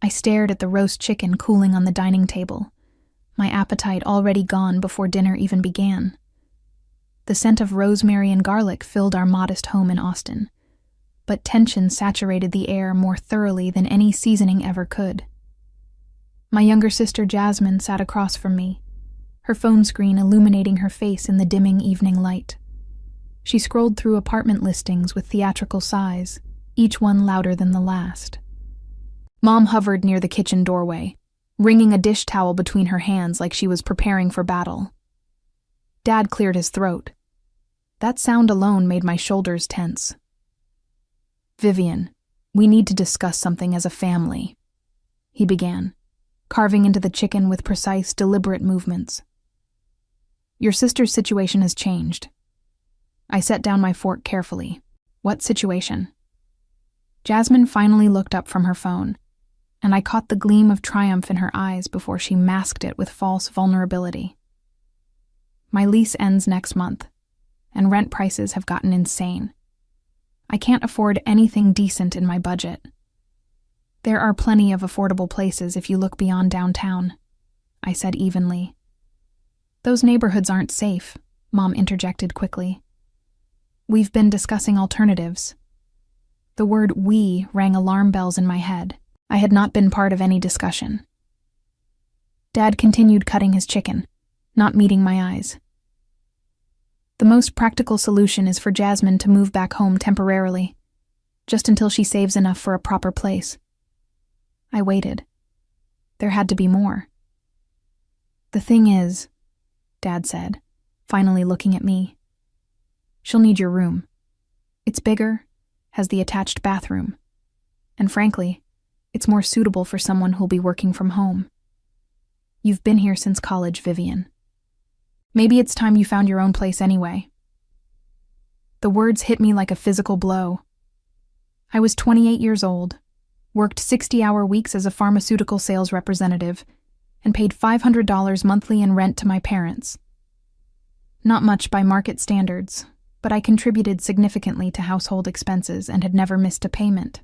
stared at the roast chicken cooling on the dining table, my appetite already gone before dinner even began. The scent of rosemary and garlic filled our modest home in Austin, but tension saturated the air more thoroughly than any seasoning ever could. My younger sister Jasmine sat across from me, her phone screen illuminating her face in the dimming evening light. She scrolled through apartment listings with theatrical sighs, each one louder than the last. Mom hovered near the kitchen doorway, wringing a dish towel between her hands like she was preparing for battle. Dad cleared his throat. That sound alone made my shoulders tense. "Vivian, we need to discuss something as a family," he began, carving into the chicken with precise, deliberate movements. "Your sister's situation has changed." I set down my fork carefully. "What situation?" Jasmine finally looked up from her phone, and I caught the gleam of triumph in her eyes before she masked it with false vulnerability. "My lease ends next month, and rent prices have gotten insane. I can't afford anything decent in my budget. There are plenty of affordable places if you look beyond downtown," I said evenly. "Those neighborhoods aren't safe," Mom interjected quickly. "We've been discussing alternatives." The word "we" rang alarm bells in my head. I had not been part of any discussion. Dad continued cutting his chicken, not meeting my eyes. "The most practical solution is for Jasmine to move back home temporarily, just until she saves enough for a proper place." I waited. There had to be more. "The thing is," Dad said, finally looking at me, "she'll need your room. It's bigger, has the attached bathroom, and frankly, it's more suitable for someone who'll be working from home. You've been here since college, Vivian. Maybe it's time you found your own place anyway." The words hit me like a physical blow. I was 28 years old, worked 60-hour weeks as a pharmaceutical sales representative, and paid $500 monthly in rent to my parents. Not much by market standards, but I contributed significantly to household expenses and had never missed a payment.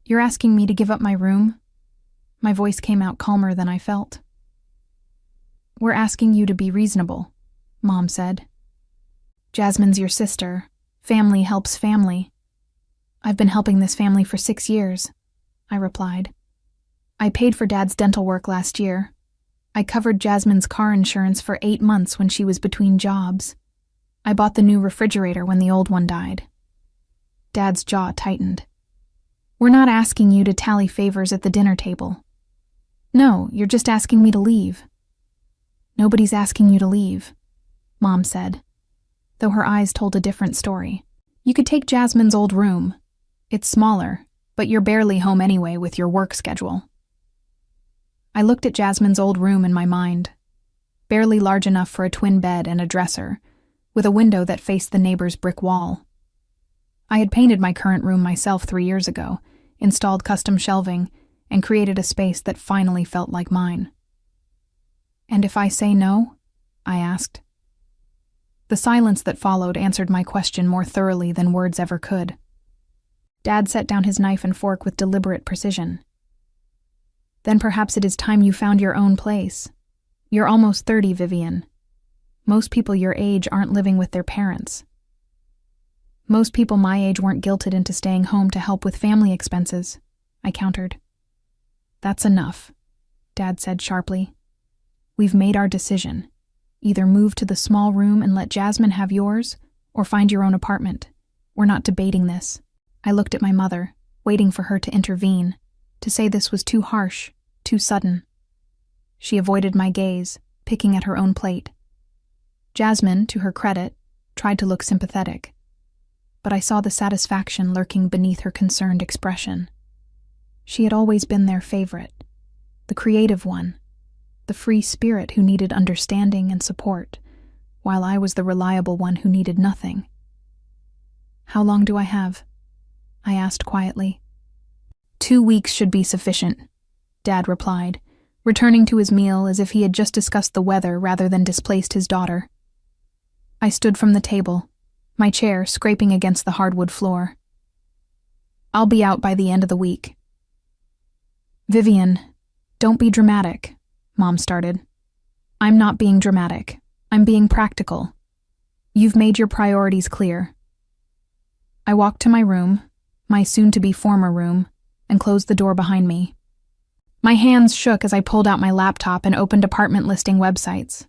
"You're asking me to give up my room?" My voice came out calmer than I felt. "We're asking you to be reasonable," Mom said. "Jasmine's your sister. Family helps family." "I've been helping this family for 6 years," I replied. "I paid for Dad's dental work last year. I covered Jasmine's car insurance for 8 months when she was between jobs. I bought the new refrigerator when the old one died." Dad's jaw tightened. "We're not asking you to tally favors at the dinner table. No, you're just asking me to leave." "Nobody's asking you to leave," Mom said, though her eyes told a different story. "You could take Jasmine's old room. It's smaller, but you're barely home anyway with your work schedule." I looked at Jasmine's old room in my mind, barely large enough for a twin bed and a dresser, with a window that faced the neighbor's brick wall. I had painted my current room myself 3 years ago, installed custom shelving, and created a space that finally felt like mine. "And if I say no?" I asked. The silence that followed answered my question more thoroughly than words ever could. Dad set down his knife and fork with deliberate precision. "Then perhaps it is time you found your own place. You're almost 30, Vivian. Most people your age aren't living with their parents. Most people my age weren't guilted into staying home to help with family expenses," I countered. "That's enough," Dad said sharply. "We've made our decision. Either move to the small room and let Jasmine have yours, or find your own apartment. We're not debating this." I looked at my mother, waiting for her to intervene, to say this was too harsh, too sudden. She avoided my gaze, picking at her own plate. Jasmine, to her credit, tried to look sympathetic, but I saw the satisfaction lurking beneath her concerned expression. She had always been their favorite, the creative one, the free spirit who needed understanding and support, while I was the reliable one who needed nothing. "How long do I have?" I asked quietly. 2 weeks should be sufficient," Dad replied, returning to his meal as if he had just discussed the weather rather than displaced his daughter. I stood from the table, my chair scraping against the hardwood floor. "I'll be out by the end of the week." Vivian, don't be dramatic, Mom started. I'm not being dramatic. I'm being practical. You've made your priorities clear. I walked to my room, my soon-to-be former room, and closed the door behind me. My hands shook as I pulled out my laptop and opened apartment listing websites.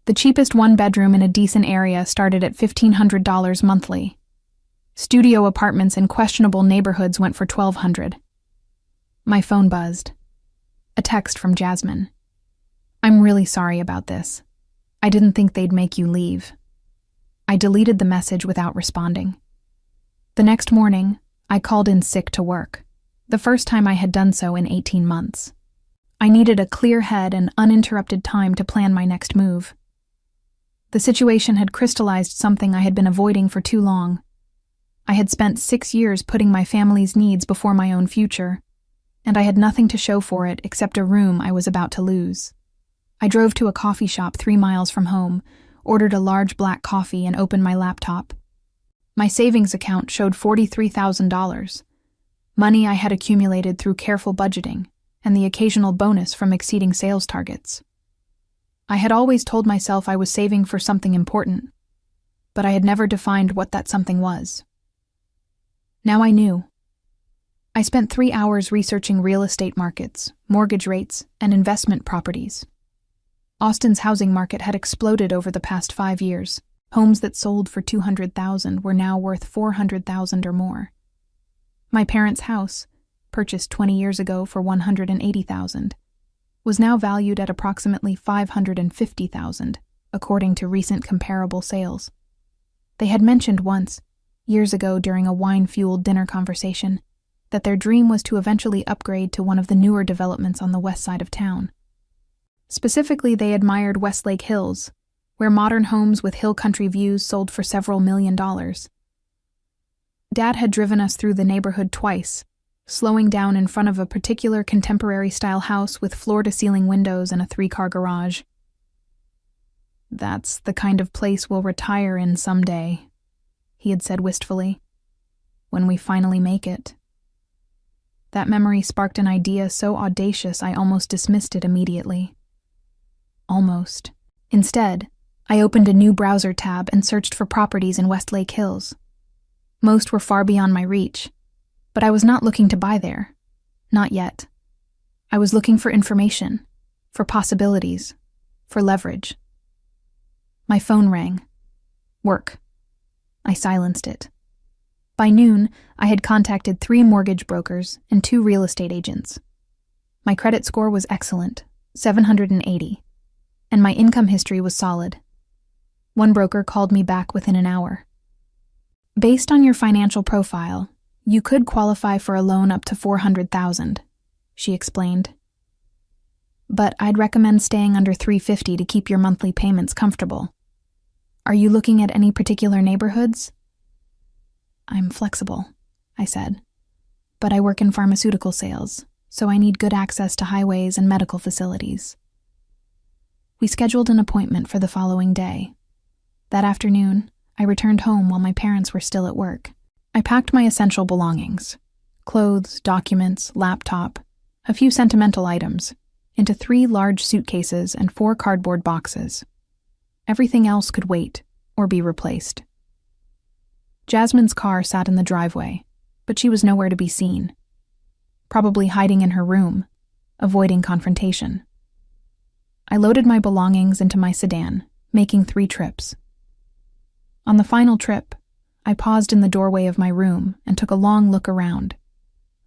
The cheapest one-bedroom in a decent area started at $1,500 monthly. Studio apartments in questionable neighborhoods went for $1,200. My phone buzzed. A text from Jasmine. I'm really sorry about this. I didn't think they'd make you leave. I deleted the message without responding. The next morning, I called in sick to work, the first time I had done so in 18 months. I needed a clear head and uninterrupted time to plan my next move. The situation had crystallized something I had been avoiding for too long. I had spent 6 years putting my family's needs before my own future, and I had nothing to show for it except a room I was about to lose. I drove to a coffee shop 3 miles from home, ordered a large black coffee, and opened my laptop. My savings account showed $43,000, money I had accumulated through careful budgeting and the occasional bonus from exceeding sales targets. I had always told myself I was saving for something important, but I had never defined what that something was. Now I knew. I spent 3 hours researching real estate markets, mortgage rates, and investment properties. Austin's housing market had exploded over the past 5 years. Homes that sold for $200,000 were now worth $400,000 or more. My parents' house, purchased 20 years ago for $180,000, was now valued at approximately $550,000, according to recent comparable sales. They had mentioned once, years ago during a wine-fueled dinner conversation, that their dream was to eventually upgrade to one of the newer developments on the west side of town. Specifically, they admired Westlake Hills, where modern homes with hill country views sold for several $1,000,000. Dad had driven us through the neighborhood twice, slowing down in front of a particular contemporary-style house with floor-to-ceiling windows and a 3-car garage. That's the kind of place we'll retire in someday, he had said wistfully, when we finally make it. That memory sparked an idea so audacious I almost dismissed it immediately. Almost. Instead, I opened a new browser tab and searched for properties in Westlake Hills. Most were far beyond my reach, but I was not looking to buy there. Not yet. I was looking for information, for possibilities, for leverage. My phone rang. Work. I silenced it. By noon, I had contacted 3 mortgage brokers and 2 real estate agents. My credit score was excellent, 780, and my income history was solid. One broker called me back within an hour. Based on your financial profile, you could qualify for a loan up to $400,000, she explained. But I'd recommend staying under $350 to keep your monthly payments comfortable. Are you looking at any particular neighborhoods? I'm flexible, I said, but I work in pharmaceutical sales, so I need good access to highways and medical facilities. We scheduled an appointment for the following day. That afternoon, I returned home while my parents were still at work. I packed my essential belongings, clothes, documents, laptop, a few sentimental items, into 3 large suitcases and 4 cardboard boxes. Everything else could wait or be replaced. Jasmine's car sat in the driveway, but she was nowhere to be seen, probably hiding in her room, avoiding confrontation. I loaded my belongings into my sedan, making 3 trips. On the final trip, I paused in the doorway of my room and took a long look around.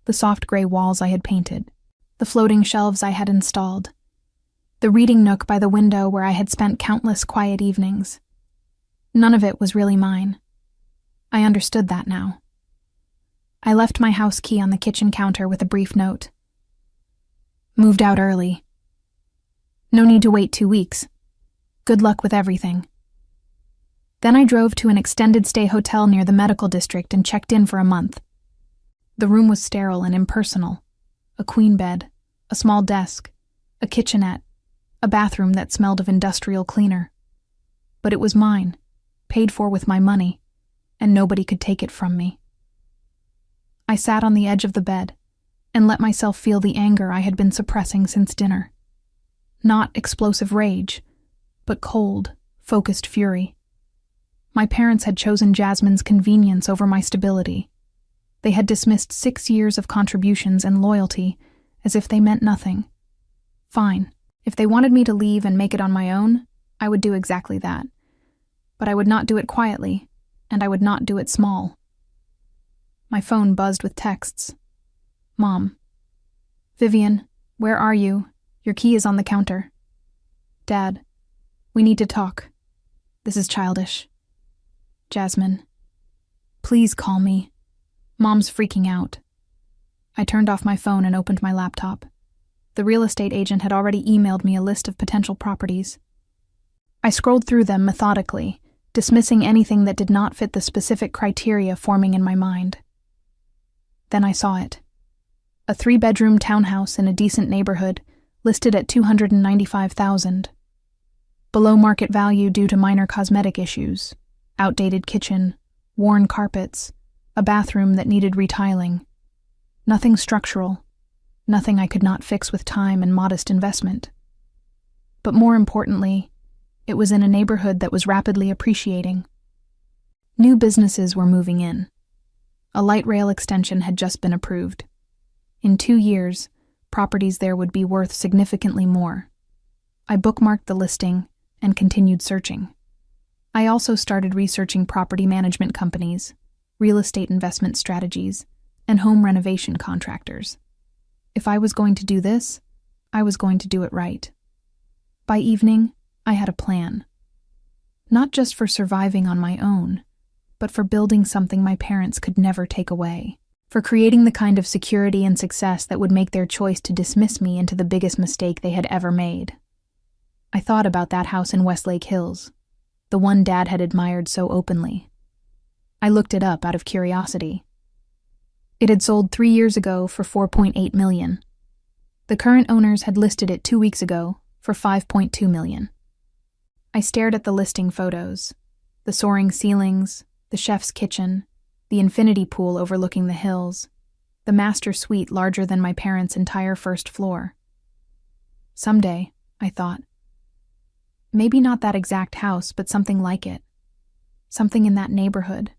The soft gray walls I had painted, the floating shelves I had installed, the reading nook by the window where I had spent countless quiet evenings. None of it was really mine. I understood that now. I left my house key on the kitchen counter with a brief note. Moved out early. No need to wait 2 weeks. Good luck with everything. Then I drove to an extended stay hotel near the medical district and checked in for a month. The room was sterile and impersonal. A queen bed, a small desk, a kitchenette, a bathroom that smelled of industrial cleaner. But it was mine, paid for with my money, and nobody could take it from me. I sat on the edge of the bed, and let myself feel the anger I had been suppressing since dinner. Not explosive rage, but cold, focused fury. My parents had chosen Jasmine's convenience over my stability. They had dismissed 6 years of contributions and loyalty as if they meant nothing. Fine, if they wanted me to leave and make it on my own, I would do exactly that. But I would not do it quietly, and I would not do it small. My phone buzzed with texts. Mom. Vivian, where are you? Your key is on the counter. Dad, we need to talk. This is childish. Jasmine, please call me. Mom's freaking out. I turned off my phone and opened my laptop. The real estate agent had already emailed me a list of potential properties. I scrolled through them methodically, dismissing anything that did not fit the specific criteria forming in my mind. Then I saw it. A 3-bedroom townhouse in a decent neighborhood, listed at $295,000. Below market value due to minor cosmetic issues, outdated kitchen, worn carpets, a bathroom that needed retiling. Nothing structural, nothing I could not fix with time and modest investment. But more importantly, it was in a neighborhood that was rapidly appreciating. New businesses were moving in. A light rail extension had just been approved. In 2 years, properties there would be worth significantly more. I bookmarked the listing and continued searching. I also started researching property management companies, real estate investment strategies, and home renovation contractors. If I was going to do this, I was going to do it right. By evening, I had a plan. Not just for surviving on my own, but for building something my parents could never take away. For creating the kind of security and success that would make their choice to dismiss me into the biggest mistake they had ever made. I thought about that house in Westlake Hills, the one Dad had admired so openly. I looked it up out of curiosity. It had sold 3 years ago for $4.8 million. The current owners had listed it 2 weeks ago for $5.2 million. I stared at the listing photos, the soaring ceilings, the chef's kitchen, the infinity pool overlooking the hills, the master suite larger than my parents' entire first floor. Someday, I thought. Maybe not that exact house, but something like it. Something in that neighborhood.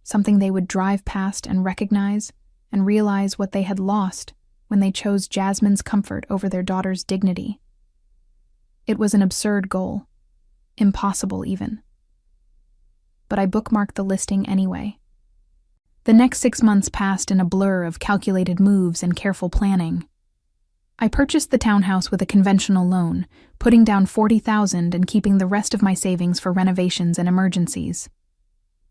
Something they would drive past and recognize and realize what they had lost when they chose Jasmine's comfort over their daughter's dignity. It was an absurd goal. Impossible, even. But I bookmarked the listing anyway. The next 6 months passed in a blur of calculated moves and careful planning. I purchased the townhouse with a conventional loan, putting down $40,000 and keeping the rest of my savings for renovations and emergencies.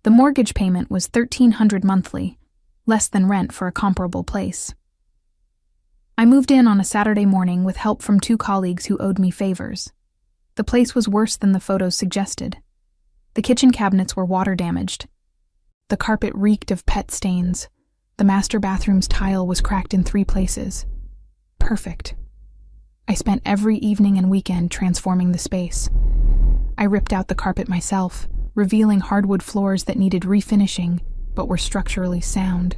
The mortgage payment was $1,300 monthly, less than rent for a comparable place. I moved in on a Saturday morning with help from 2 colleagues who owed me favors. The place was worse than the photos suggested. The kitchen cabinets were water damaged. The carpet reeked of pet stains. The master bathroom's tile was cracked in 3 places. Perfect. I spent every evening and weekend transforming the space. I ripped out the carpet myself, revealing hardwood floors that needed refinishing but were structurally sound.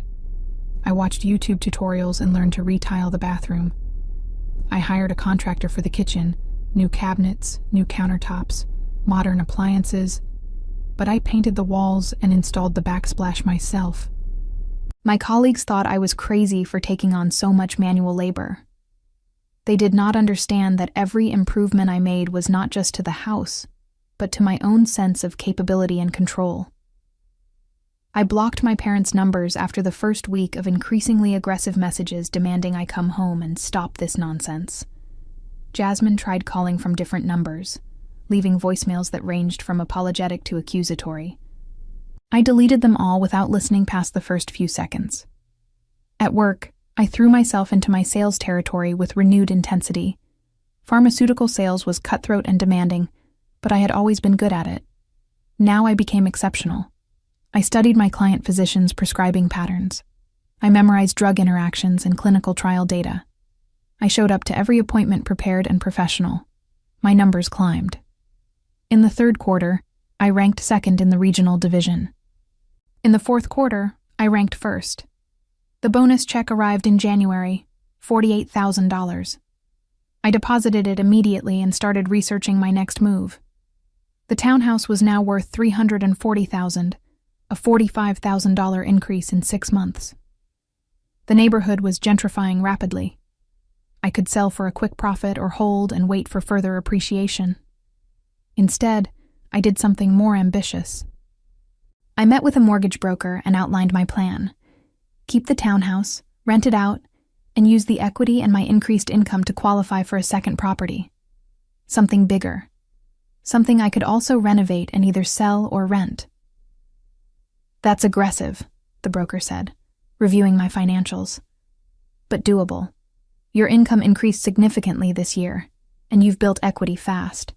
I watched YouTube tutorials and learned to retile the bathroom. I hired a contractor for the kitchen, new cabinets, new countertops, modern appliances, but I painted the walls and installed the backsplash myself. My colleagues thought I was crazy for taking on so much manual labor. They did not understand that every improvement I made was not just to the house, but to my own sense of capability and control. I blocked my parents' numbers after the first week of increasingly aggressive messages demanding I come home and stop this nonsense. Jasmine tried calling from different numbers, leaving voicemails that ranged from apologetic to accusatory. I deleted them all without listening past the first few seconds. At work, I threw myself into my sales territory with renewed intensity. Pharmaceutical sales was cutthroat and demanding, but I had always been good at it. Now I became exceptional. I studied my client physicians' prescribing patterns. I memorized drug interactions and clinical trial data. I showed up to every appointment prepared and professional. My numbers climbed. In the 3rd quarter, I ranked 2nd in the regional division. In the 4th quarter, I ranked 1st. The bonus check arrived in January, $48,000. I deposited it immediately and started researching my next move. The townhouse was now worth $340,000, a $45,000 increase in 6 months. The neighborhood was gentrifying rapidly. I could sell for a quick profit or hold and wait for further appreciation. Instead, I did something more ambitious. I met with a mortgage broker and outlined my plan. Keep the townhouse, rent it out, and use the equity and my increased income to qualify for a second property. Something bigger. Something I could also renovate and either sell or rent. That's aggressive, the broker said, reviewing my financials. But doable. Your income increased significantly this year, and you've built equity fast.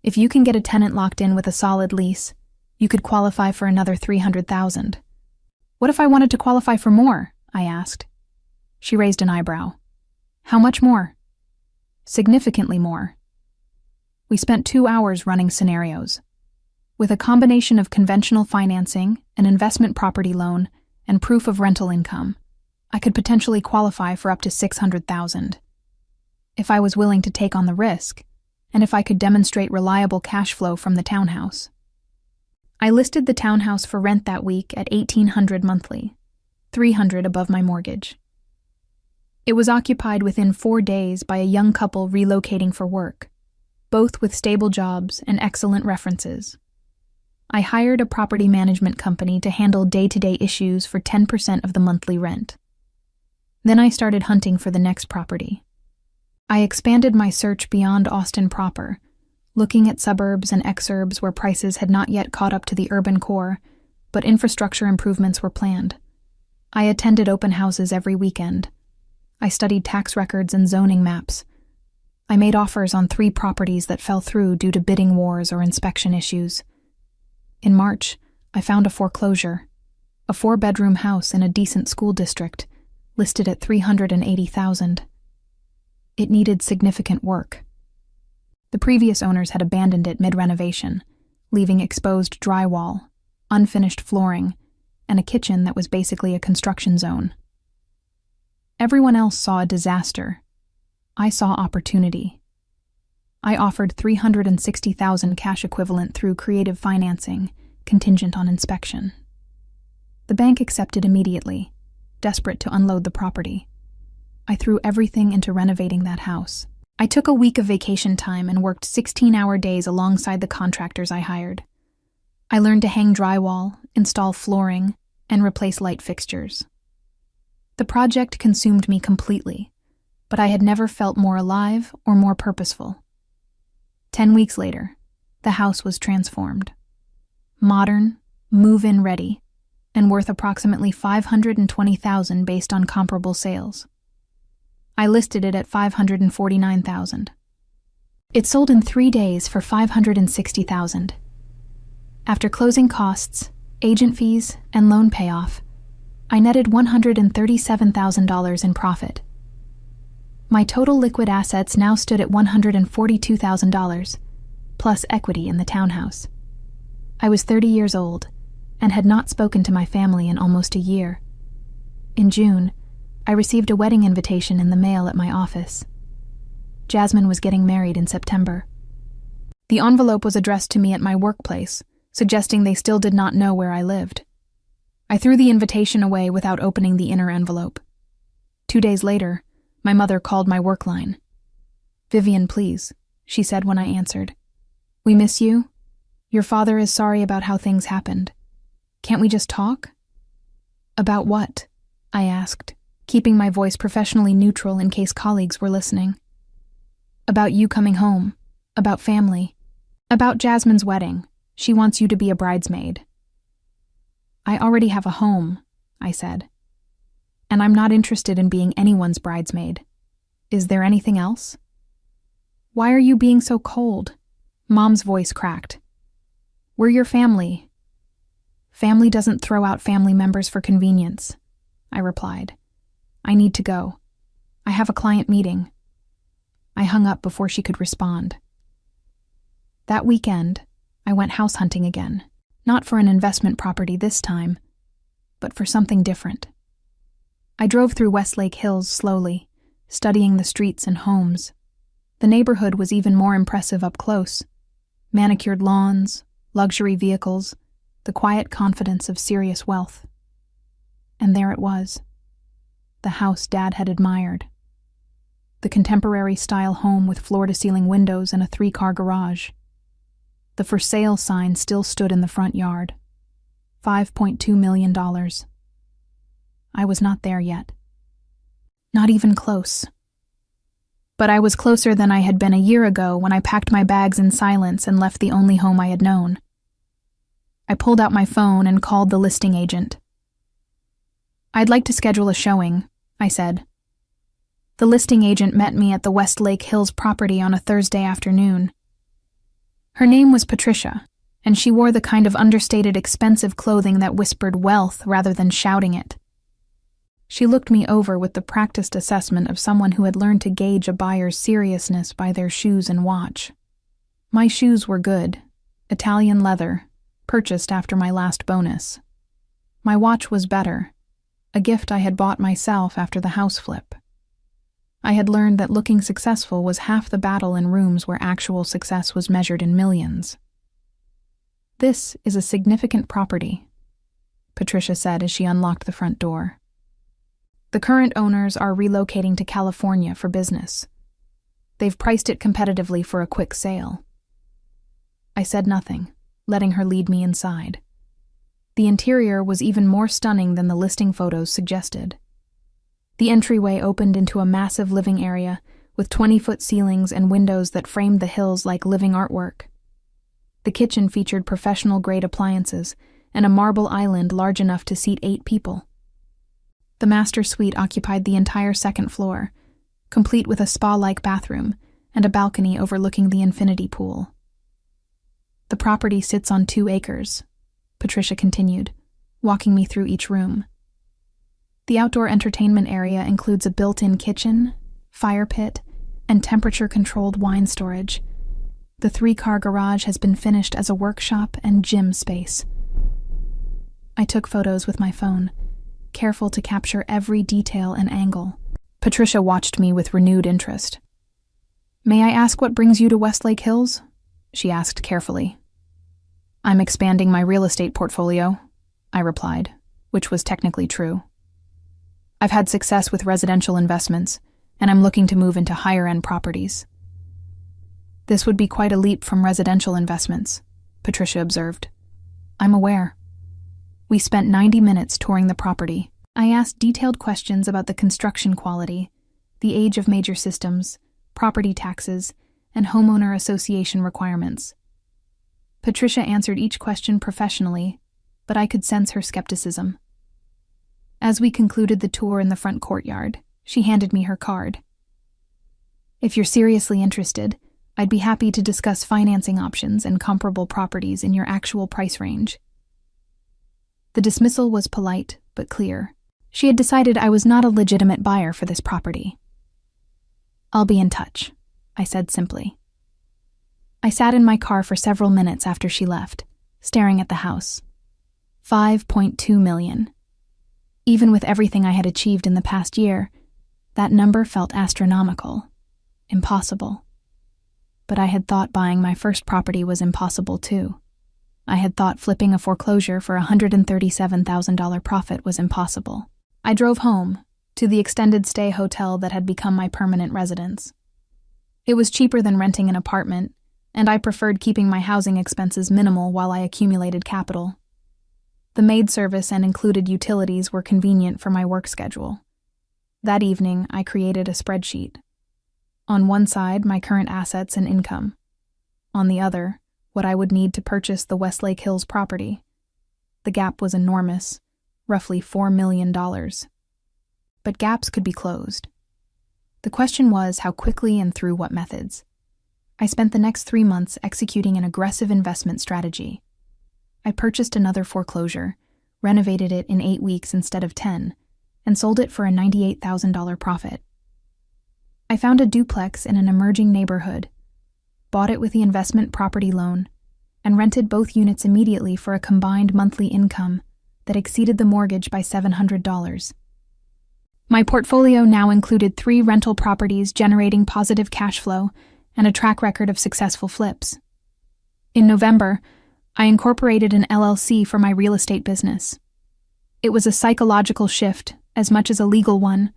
If you can get a tenant locked in with a solid lease, you could qualify for another $300,000. What if I wanted to qualify for more? I asked. She raised an eyebrow. How much more? Significantly more. We spent 2 hours running scenarios. With a combination of conventional financing, an investment property loan, and proof of rental income, I could potentially qualify for up to $600,000. If I was willing to take on the risk, and if I could demonstrate reliable cash flow from the townhouse. I listed the townhouse for rent that week at $1,800 monthly, $300 above my mortgage. It was occupied within 4 days by a young couple relocating for work, both with stable jobs and excellent references. I hired a property management company to handle day-to-day issues for 10% of the monthly rent. Then I started hunting for the next property. I expanded my search beyond Austin proper, looking at suburbs and exurbs where prices had not yet caught up to the urban core, but infrastructure improvements were planned. I attended open houses every weekend. I studied tax records and zoning maps. I made offers on 3 properties that fell through due to bidding wars or inspection issues. In March, I found a foreclosure, a 4-bedroom house in a decent school district, listed at $380,000. It needed significant work. The previous owners had abandoned it mid-renovation, leaving exposed drywall, unfinished flooring, and a kitchen that was basically a construction zone. Everyone else saw a disaster. I saw opportunity. I offered $360,000 cash equivalent through creative financing, contingent on inspection. The bank accepted immediately, desperate to unload the property. I threw everything into renovating that house. I took a week of vacation time and worked 16-hour days alongside the contractors I hired. I learned to hang drywall, install flooring, and replace light fixtures. The project consumed me completely, but I had never felt more alive or more purposeful. 10 weeks later, the house was transformed. Modern, move-in ready, and worth approximately $520,000 based on comparable sales. I listed it at $549,000. It sold in 3 days for $560,000. After closing costs, agent fees, and loan payoff, I netted $137,000 in profit. My total liquid assets now stood at $142,000, plus equity in the townhouse. I was 30 years old and had not spoken to my family in almost a year. In June, I received a wedding invitation in the mail at my office. Jasmine was getting married in September. The envelope was addressed to me at my workplace, suggesting they still did not know where I lived. I threw the invitation away without opening the inner envelope. 2 days later, my mother called my work line. "Vivian, please," she said when I answered. "We miss you. Your father is sorry about how things happened. Can't we just talk?" "About what?" I asked, keeping my voice professionally neutral in case colleagues were listening. "About you coming home. About family. About Jasmine's wedding. She wants you to be a bridesmaid." "I already have a home," I said. "And I'm not interested in being anyone's bridesmaid. Is there anything else?" "Why are you being so cold?" Mom's voice cracked. "We're your family." "Family doesn't throw out family members for convenience," I replied. "I need to go. I have a client meeting." I hung up before she could respond. That weekend, I went house hunting again, not for an investment property this time, but for something different. I drove through Westlake Hills slowly, studying the streets and homes. The neighborhood was even more impressive up close. Manicured lawns, luxury vehicles, the quiet confidence of serious wealth. And there it was. The house Dad had admired. The contemporary-style home with floor-to-ceiling windows and a 3-car garage. The for sale sign still stood in the front yard. $5.2 million. I was not there yet. Not even close. But I was closer than I had been a year ago when I packed my bags in silence and left the only home I had known. I pulled out my phone and called the listing agent. "I'd like to schedule a showing," I said. The listing agent met me at the Westlake Hills property on a Thursday afternoon. Her name was Patricia, and she wore the kind of understated, expensive clothing that whispered wealth rather than shouting it. She looked me over with the practiced assessment of someone who had learned to gauge a buyer's seriousness by their shoes and watch. My shoes were good, Italian leather, purchased after my last bonus. My watch was better, a gift I had bought myself after the house flip. I had learned that looking successful was half the battle in rooms where actual success was measured in millions. "This is a significant property," Patricia said as she unlocked the front door. "The current owners are relocating to California for business. They've priced it competitively for a quick sale." I said nothing, letting her lead me inside. The interior was even more stunning than the listing photos suggested. The entryway opened into a massive living area with 20-foot ceilings and windows that framed the hills like living artwork. The kitchen featured professional-grade appliances and a marble island large enough to seat 8 people. The master suite occupied the entire second floor, complete with a spa-like bathroom and a balcony overlooking the infinity pool. "The property sits on 2 acres, Patricia continued, walking me through each room. The outdoor entertainment area includes a built-in kitchen, fire pit, and temperature-controlled wine storage. The 3-car garage has been finished as a workshop and gym space." I took photos with my phone, careful to capture every detail and angle. Patricia watched me with renewed interest. "May I ask what brings you to Westlake Hills?" she asked carefully. "I'm expanding my real estate portfolio," I replied, which was technically true. "I've had success with residential investments, and I'm looking to move into higher-end properties." "This would be quite a leap from residential investments," Patricia observed. "I'm aware." We spent 90 minutes touring the property. I asked detailed questions about the construction quality, the age of major systems, property taxes, and homeowner association requirements. Patricia answered each question professionally, but I could sense her skepticism. As we concluded the tour in the front courtyard, she handed me her card. "If you're seriously interested, I'd be happy to discuss financing options and comparable properties in your actual price range." The dismissal was polite but clear. She had decided I was not a legitimate buyer for this property. "I'll be in touch," I said simply. I sat in my car for several minutes after she left, staring at the house. $5.2 million. Even with everything I had achieved in the past year, that number felt astronomical, impossible. But I had thought buying my first property was impossible too. I had thought flipping a foreclosure for a $137,000 profit was impossible. I drove home, to the extended stay hotel that had become my permanent residence. It was cheaper than renting an apartment, and I preferred keeping my housing expenses minimal while I accumulated capital. The maid service and included utilities were convenient for my work schedule. That evening, I created a spreadsheet. On one side, my current assets and income. On the other, what I would need to purchase the Westlake Hills property. The gap was enormous, roughly $4 million. But gaps could be closed. The question was how quickly and through what methods. I spent the next 3 months executing an aggressive investment strategy. I purchased another foreclosure, renovated it in 8 weeks instead of 10, and sold it for a $98,000 profit. I found a duplex in an emerging neighborhood, bought it with the investment property loan, and rented both units immediately for a combined monthly income that exceeded the mortgage by $700. My portfolio now included 3 rental properties generating positive cash flow and a track record of successful flips. In November, I incorporated an LLC for my real estate business. It was a psychological shift as much as a legal one.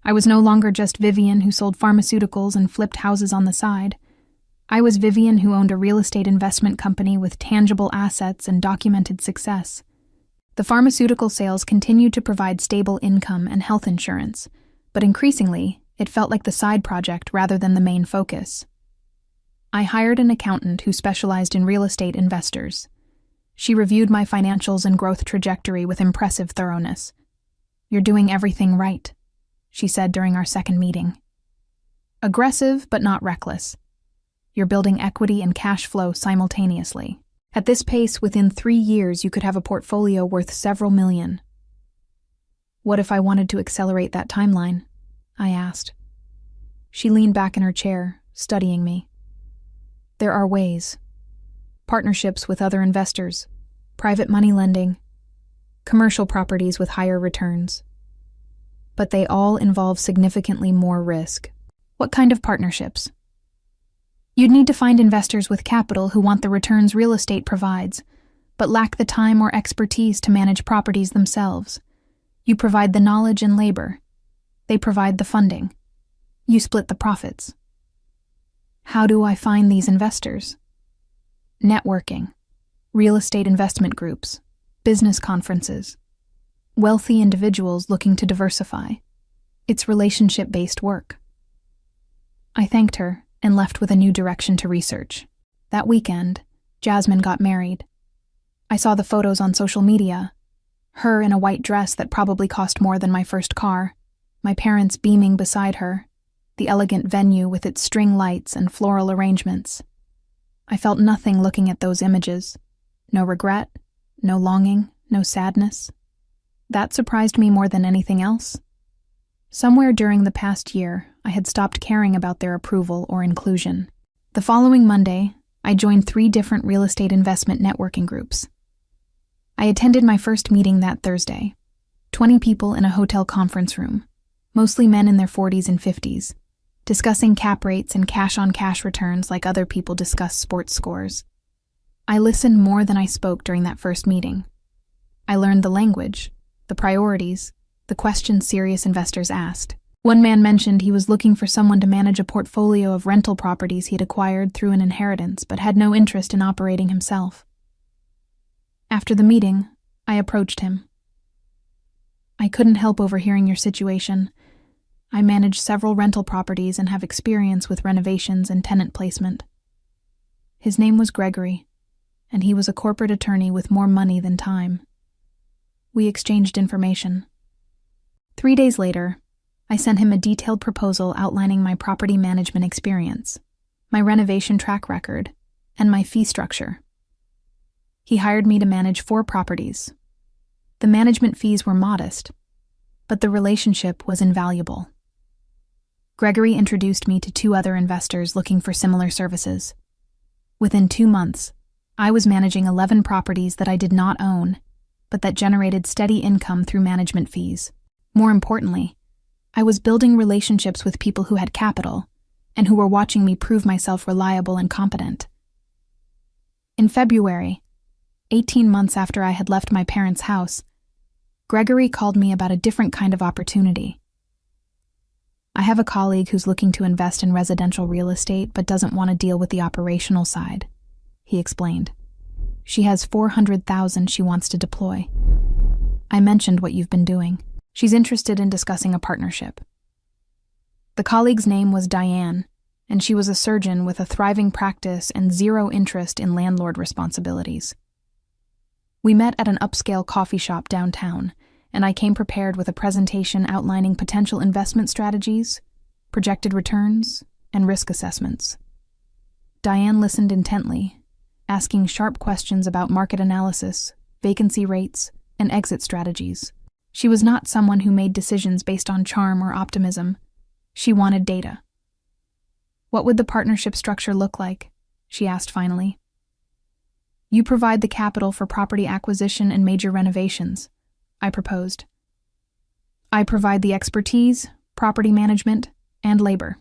I was no longer just Vivian who sold pharmaceuticals and flipped houses on the side. I was Vivian who owned a real estate investment company with tangible assets and documented success. The pharmaceutical sales continued to provide stable income and health insurance, but increasingly, it felt like the side project rather than the main focus. I hired an accountant who specialized in real estate investors. She reviewed my financials and growth trajectory with impressive thoroughness. "You're doing everything right," she said during our second meeting. "Aggressive, but not reckless. You're building equity and cash flow simultaneously. At this pace, within 3 years, you could have a portfolio worth several million." "What if I wanted to accelerate that timeline?" I asked. She leaned back in her chair, studying me. "There are ways. Partnerships with other investors, private money lending, commercial properties with higher returns. But they all involve significantly more risk." "What kind of partnerships?" "You'd need to find investors with capital who want the returns real estate provides, but lack the time or expertise to manage properties themselves. You provide the knowledge and labor. They provide the funding. You split the profits." "How do I find these investors?" "Networking, real estate investment groups, business conferences, wealthy individuals looking to diversify. It's relationship-based work." I thanked her and left with a new direction to research. That weekend, Jasmine got married. I saw the photos on social media. Her in a white dress that probably cost more than my first car, my parents beaming beside her, the elegant venue with its string lights and floral arrangements. I felt nothing looking at those images. No regret, no longing, no sadness. That surprised me more than anything else. Somewhere during the past year, I had stopped caring about their approval or inclusion. The following Monday, I joined 3 different real estate investment networking groups. I attended my first meeting that Thursday. 20 people in a hotel conference room, mostly men in their 40s and 50s, discussing cap rates and cash-on-cash returns like other people discuss sports scores. I listened more than I spoke during that first meeting. I learned the language, the priorities, the questions serious investors asked. One man mentioned he was looking for someone to manage a portfolio of rental properties he'd acquired through an inheritance but had no interest in operating himself. After the meeting, I approached him. "I couldn't help overhearing your situation. I manage several rental properties and have experience with renovations and tenant placement." His name was Gregory, and he was a corporate attorney with more money than time. We exchanged information. 3 days later, I sent him a detailed proposal outlining my property management experience, my renovation track record, and my fee structure. He hired me to manage 4 properties. The management fees were modest, but the relationship was invaluable. Gregory introduced me to 2 other investors looking for similar services. Within 2 months, I was managing 11 properties that I did not own, but that generated steady income through management fees. More importantly, I was building relationships with people who had capital and who were watching me prove myself reliable and competent. In February, 18 months after I had left my parents' house, Gregory called me about a different kind of opportunity. "I have a colleague who's looking to invest in residential real estate but doesn't want to deal with the operational side," he explained. "She has $400,000 she wants to deploy. I mentioned what you've been doing. She's interested in discussing a partnership." The colleague's name was Diane, and she was a surgeon with a thriving practice and zero interest in landlord responsibilities. We met at an upscale coffee shop downtown, and I came prepared with a presentation outlining potential investment strategies, projected returns, and risk assessments. Diane listened intently, asking sharp questions about market analysis, vacancy rates, and exit strategies. She was not someone who made decisions based on charm or optimism. She wanted data. "What would the partnership structure look like?" she asked finally. "You provide the capital for property acquisition and major renovations," I proposed. I provide the expertise, property management, and labor.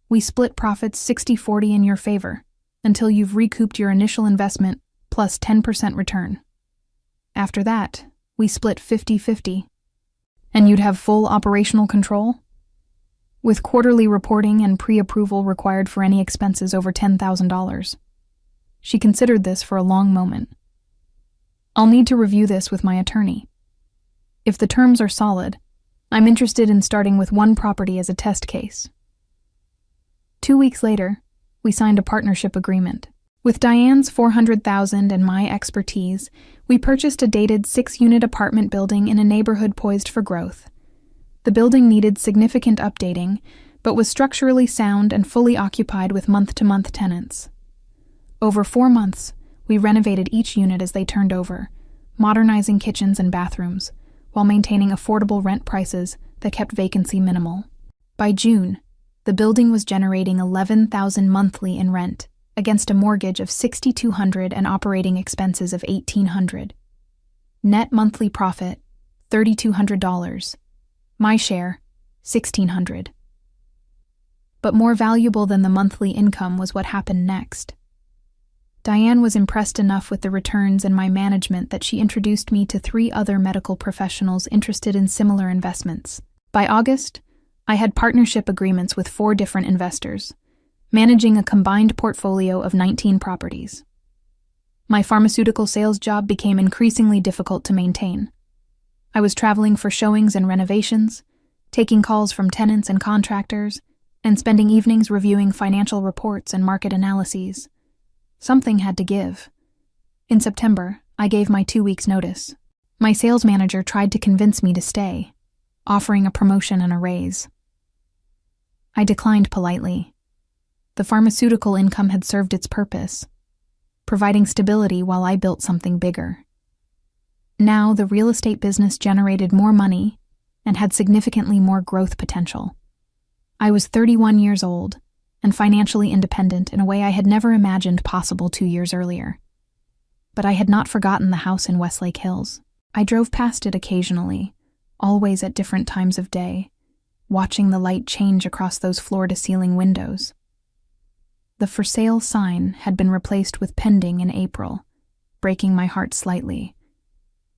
We split profits 60-40 in your favor until you've recouped your initial investment plus 10% return. After that, we split 50-50, and you'd have full operational control, with quarterly reporting and pre-approval required for any expenses over $10,000. She considered this for a long moment. I'll need to review this with my attorney. If the terms are solid, I'm interested in starting with one property as a test case. 2 weeks later, we signed a partnership agreement. With Diane's $400,000 and my expertise, we purchased a dated 6-unit apartment building in a neighborhood poised for growth. The building needed significant updating, but was structurally sound and fully occupied with month-to-month tenants. Over 4 months, we renovated each unit as they turned over, modernizing kitchens and bathrooms, while maintaining affordable rent prices that kept vacancy minimal. By June, the building was generating $11,000 monthly in rent, against a mortgage of $6,200 and operating expenses of $1,800. Net monthly profit, $3,200. My share, $1,600. But more valuable than the monthly income was what happened next. Diane was impressed enough with the returns and my management that she introduced me to 3 other medical professionals interested in similar investments. By August, I had partnership agreements with 4 different investors, managing a combined portfolio of 19 properties. My pharmaceutical sales job became increasingly difficult to maintain. I was traveling for showings and renovations, taking calls from tenants and contractors, and spending evenings reviewing financial reports and market analyses. Something had to give. In September, I gave my 2 weeks' notice. My sales manager tried to convince me to stay, offering a promotion and a raise. I declined politely. The pharmaceutical income had served its purpose, providing stability while I built something bigger. Now, the real estate business generated more money and had significantly more growth potential. I was 31 years old and financially independent in a way I had never imagined possible 2 years earlier. But I had not forgotten the house in Westlake Hills. I drove past it occasionally, always at different times of day, watching the light change across those floor-to-ceiling windows. The for sale sign had been replaced with pending in April, breaking my heart slightly.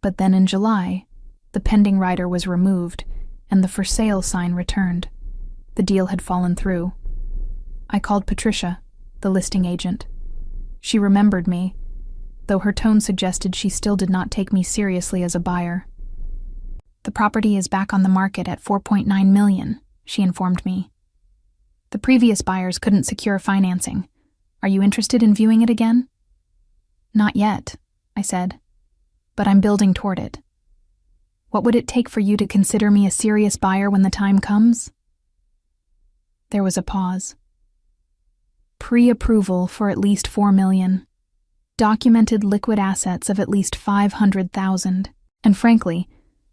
But then in July, the pending rider was removed and the for sale sign returned. The deal had fallen through. I called Patricia, the listing agent. She remembered me, though her tone suggested she still did not take me seriously as a buyer. The property is back on the market at $4.9 million, she informed me. The previous buyers couldn't secure financing. Are you interested in viewing it again? Not yet, I said, but I'm building toward it. What would it take for you to consider me a serious buyer when the time comes? There was a pause. Pre-approval for at least $4 million. Documented liquid assets of at least $500,000, and frankly,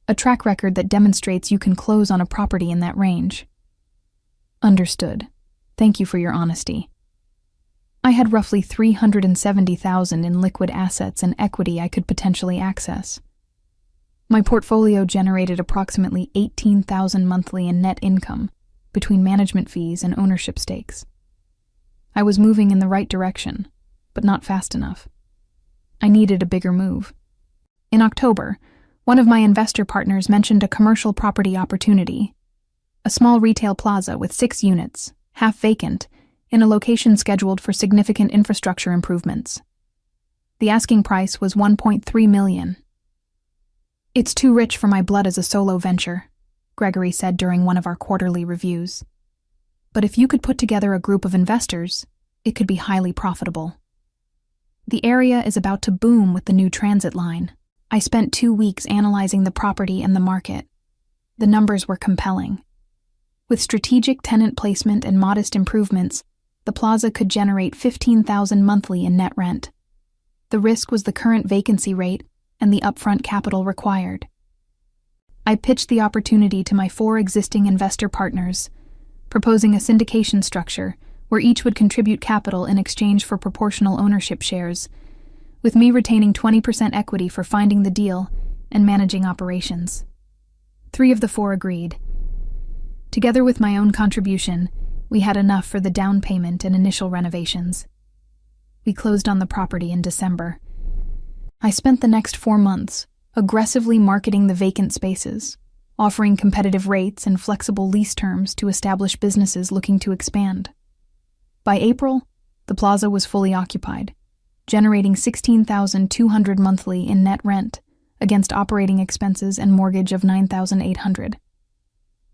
a track record that demonstrates you can close on a property in that range. Understood. Thank you for your honesty. I had roughly $370,000 in liquid assets and equity I could potentially access. My portfolio generated approximately $18,000 monthly in net income between management fees and ownership stakes. I was moving in the right direction, but not fast enough. I needed a bigger move. In October, one of my investor partners mentioned a commercial property opportunity, a small retail plaza with 6 units, half vacant, in a location scheduled for significant infrastructure improvements. The asking price was $1.3 million. It's too rich for my blood as a solo venture, Gregory said during one of our quarterly reviews. But if you could put together a group of investors, it could be highly profitable. The area is about to boom with the new transit line. I spent 2 weeks analyzing the property and the market. The numbers were compelling. With strategic tenant placement and modest improvements, the plaza could generate $15,000 monthly in net rent. The risk was the current vacancy rate and the upfront capital required. I pitched the opportunity to my 4 existing investor partners, proposing a syndication structure where each would contribute capital in exchange for proportional ownership shares, with me retaining 20% equity for finding the deal and managing operations. 3 of the 4 agreed. Together with my own contribution, we had enough for the down payment and initial renovations. We closed on the property in December. I spent the next 4 months aggressively marketing the vacant spaces, offering competitive rates and flexible lease terms to establish businesses looking to expand. By April, the plaza was fully occupied, generating $16,200 monthly in net rent against operating expenses and mortgage of $9,800.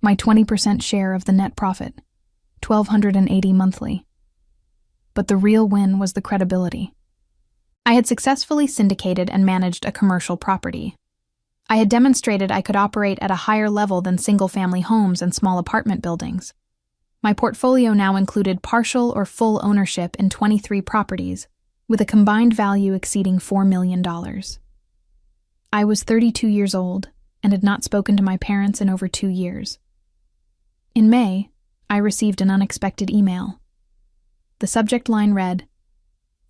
My 20% share of the net profit, $1,280 monthly. But the real win was the credibility. I had successfully syndicated and managed a commercial property. I had demonstrated I could operate at a higher level than single-family homes and small apartment buildings. My portfolio now included partial or full ownership in 23 properties, with a combined value exceeding $4 million. I was 32 years old and had not spoken to my parents in over 2 years. In May, I received an unexpected email. The subject line read,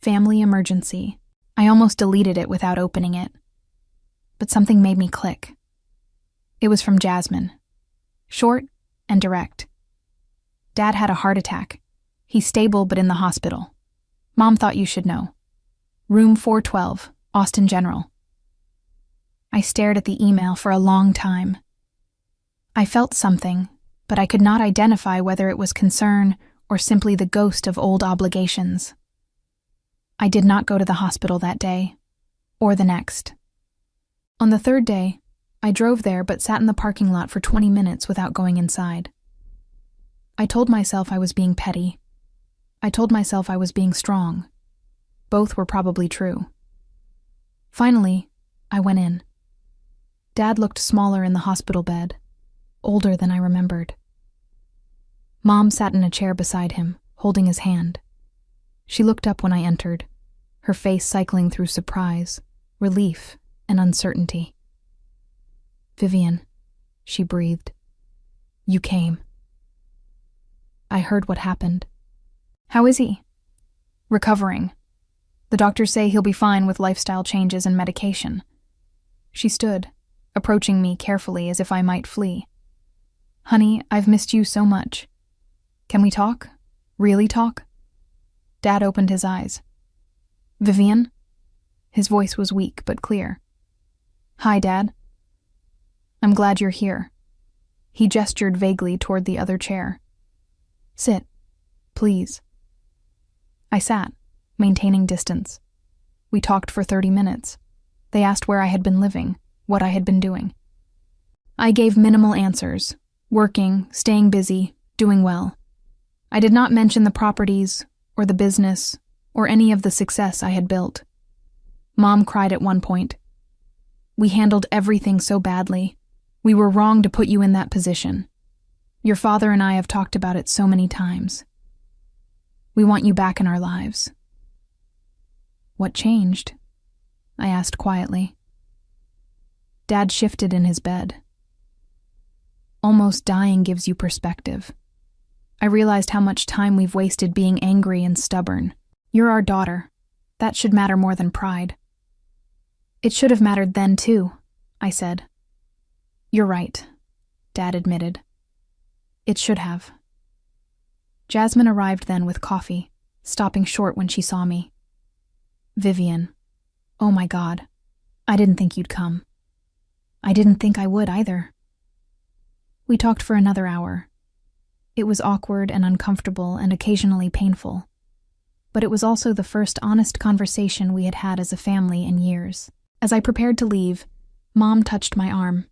"Family emergency." I almost deleted it without opening it. But something made me click. It was from Jasmine. Short and direct. Dad had a heart attack. He's stable but in the hospital. Mom thought you should know. Room 412, Austin General. I stared at the email for a long time. I felt something, but I could not identify whether it was concern or simply the ghost of old obligations. I did not go to the hospital that day, or the next. On the 3rd day, I drove there but sat in the parking lot for 20 minutes without going inside. I told myself I was being petty. I told myself I was being strong. Both were probably true. Finally, I went in. Dad looked smaller in the hospital bed, older than I remembered. Mom sat in a chair beside him, holding his hand. She looked up when I entered, her face cycling through surprise, relief, and uncertainty. "Vivian," she breathed. "You came." I heard what happened. "How is he?" "Recovering. The doctors say he'll be fine with lifestyle changes and medication." She stood, approaching me carefully as if I might flee. "Honey, I've missed you so much. Can we talk? Really talk?" Dad opened his eyes. "Vivian?" His voice was weak but clear. "Hi, Dad." "I'm glad you're here." He gestured vaguely toward the other chair. "Sit, please." I sat, maintaining distance. We talked for 30 minutes. They asked where I had been living, what I had been doing. I gave minimal answers, working, staying busy, doing well. I did not mention the properties, or the business, or any of the success I had built. Mom cried at one point. "We handled everything so badly. We were wrong to put you in that position. Your father and I have talked about it so many times. We want you back in our lives." "What changed?" I asked quietly. Dad shifted in his bed. "Almost dying gives you perspective. I realized how much time we've wasted being angry and stubborn. You're our daughter. That should matter more than pride." "It should have mattered then, too," I said. "You're right," Dad admitted. "It should have." Jasmine arrived then with coffee, stopping short when she saw me. "Vivian, oh my God, I didn't think you'd come." "I didn't think I would either." We talked for another hour. It was awkward and uncomfortable and occasionally painful, but it was also the first honest conversation we had had as a family in years. As I prepared to leave, Mom touched my arm.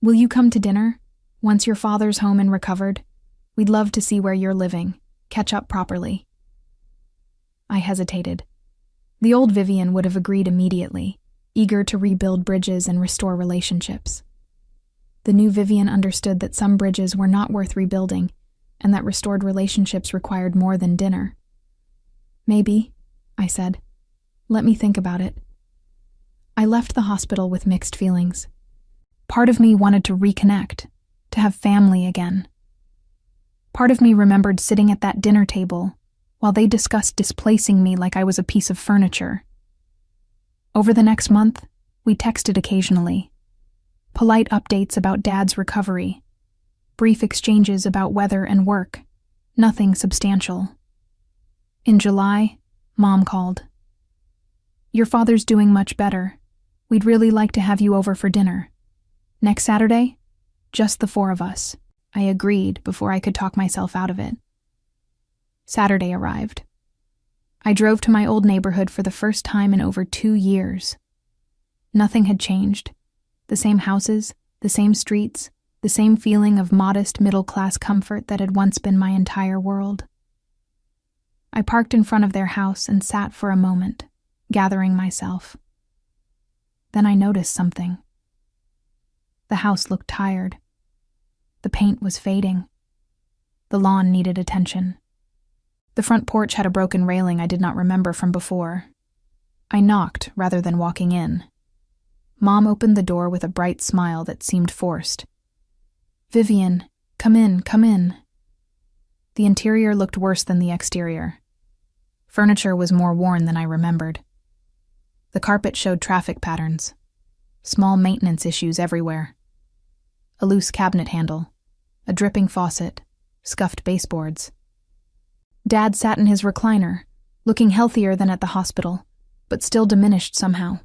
"Will you come to dinner? Once your father's home and recovered, we'd love to see where you're living, catch up properly." I hesitated. The old Vivian would have agreed immediately, eager to rebuild bridges and restore relationships. The new Vivian understood that some bridges were not worth rebuilding, and that restored relationships required more than dinner. "Maybe," I said. "Let me think about it." I left the hospital with mixed feelings. Part of me wanted to reconnect, to have family again. Part of me remembered sitting at that dinner table while they discussed displacing me like I was a piece of furniture. Over the next month, we texted occasionally. Polite updates about Dad's recovery. Brief exchanges about weather and work. Nothing substantial. In July, Mom called. "Your father's doing much better. We'd really like to have you over for dinner. Next Saturday? Just the four of us." I agreed before I could talk myself out of it. Saturday arrived. I drove to my old neighborhood for the first time in over 2 years. Nothing had changed. The same houses, the same streets, the same feeling of modest middle-class comfort that had once been my entire world. I parked in front of their house and sat for a moment, gathering myself. Then I noticed something. The house looked tired. The paint was fading. The lawn needed attention. The front porch had a broken railing I did not remember from before. I knocked rather than walking in. Mom opened the door with a bright smile that seemed forced. "Vivian, come in, come in." The interior looked worse than the exterior. Furniture was more worn than I remembered. The carpet showed traffic patterns. Small maintenance issues everywhere. A loose cabinet handle, a dripping faucet, scuffed baseboards. Dad sat in his recliner, looking healthier than at the hospital, but still diminished somehow.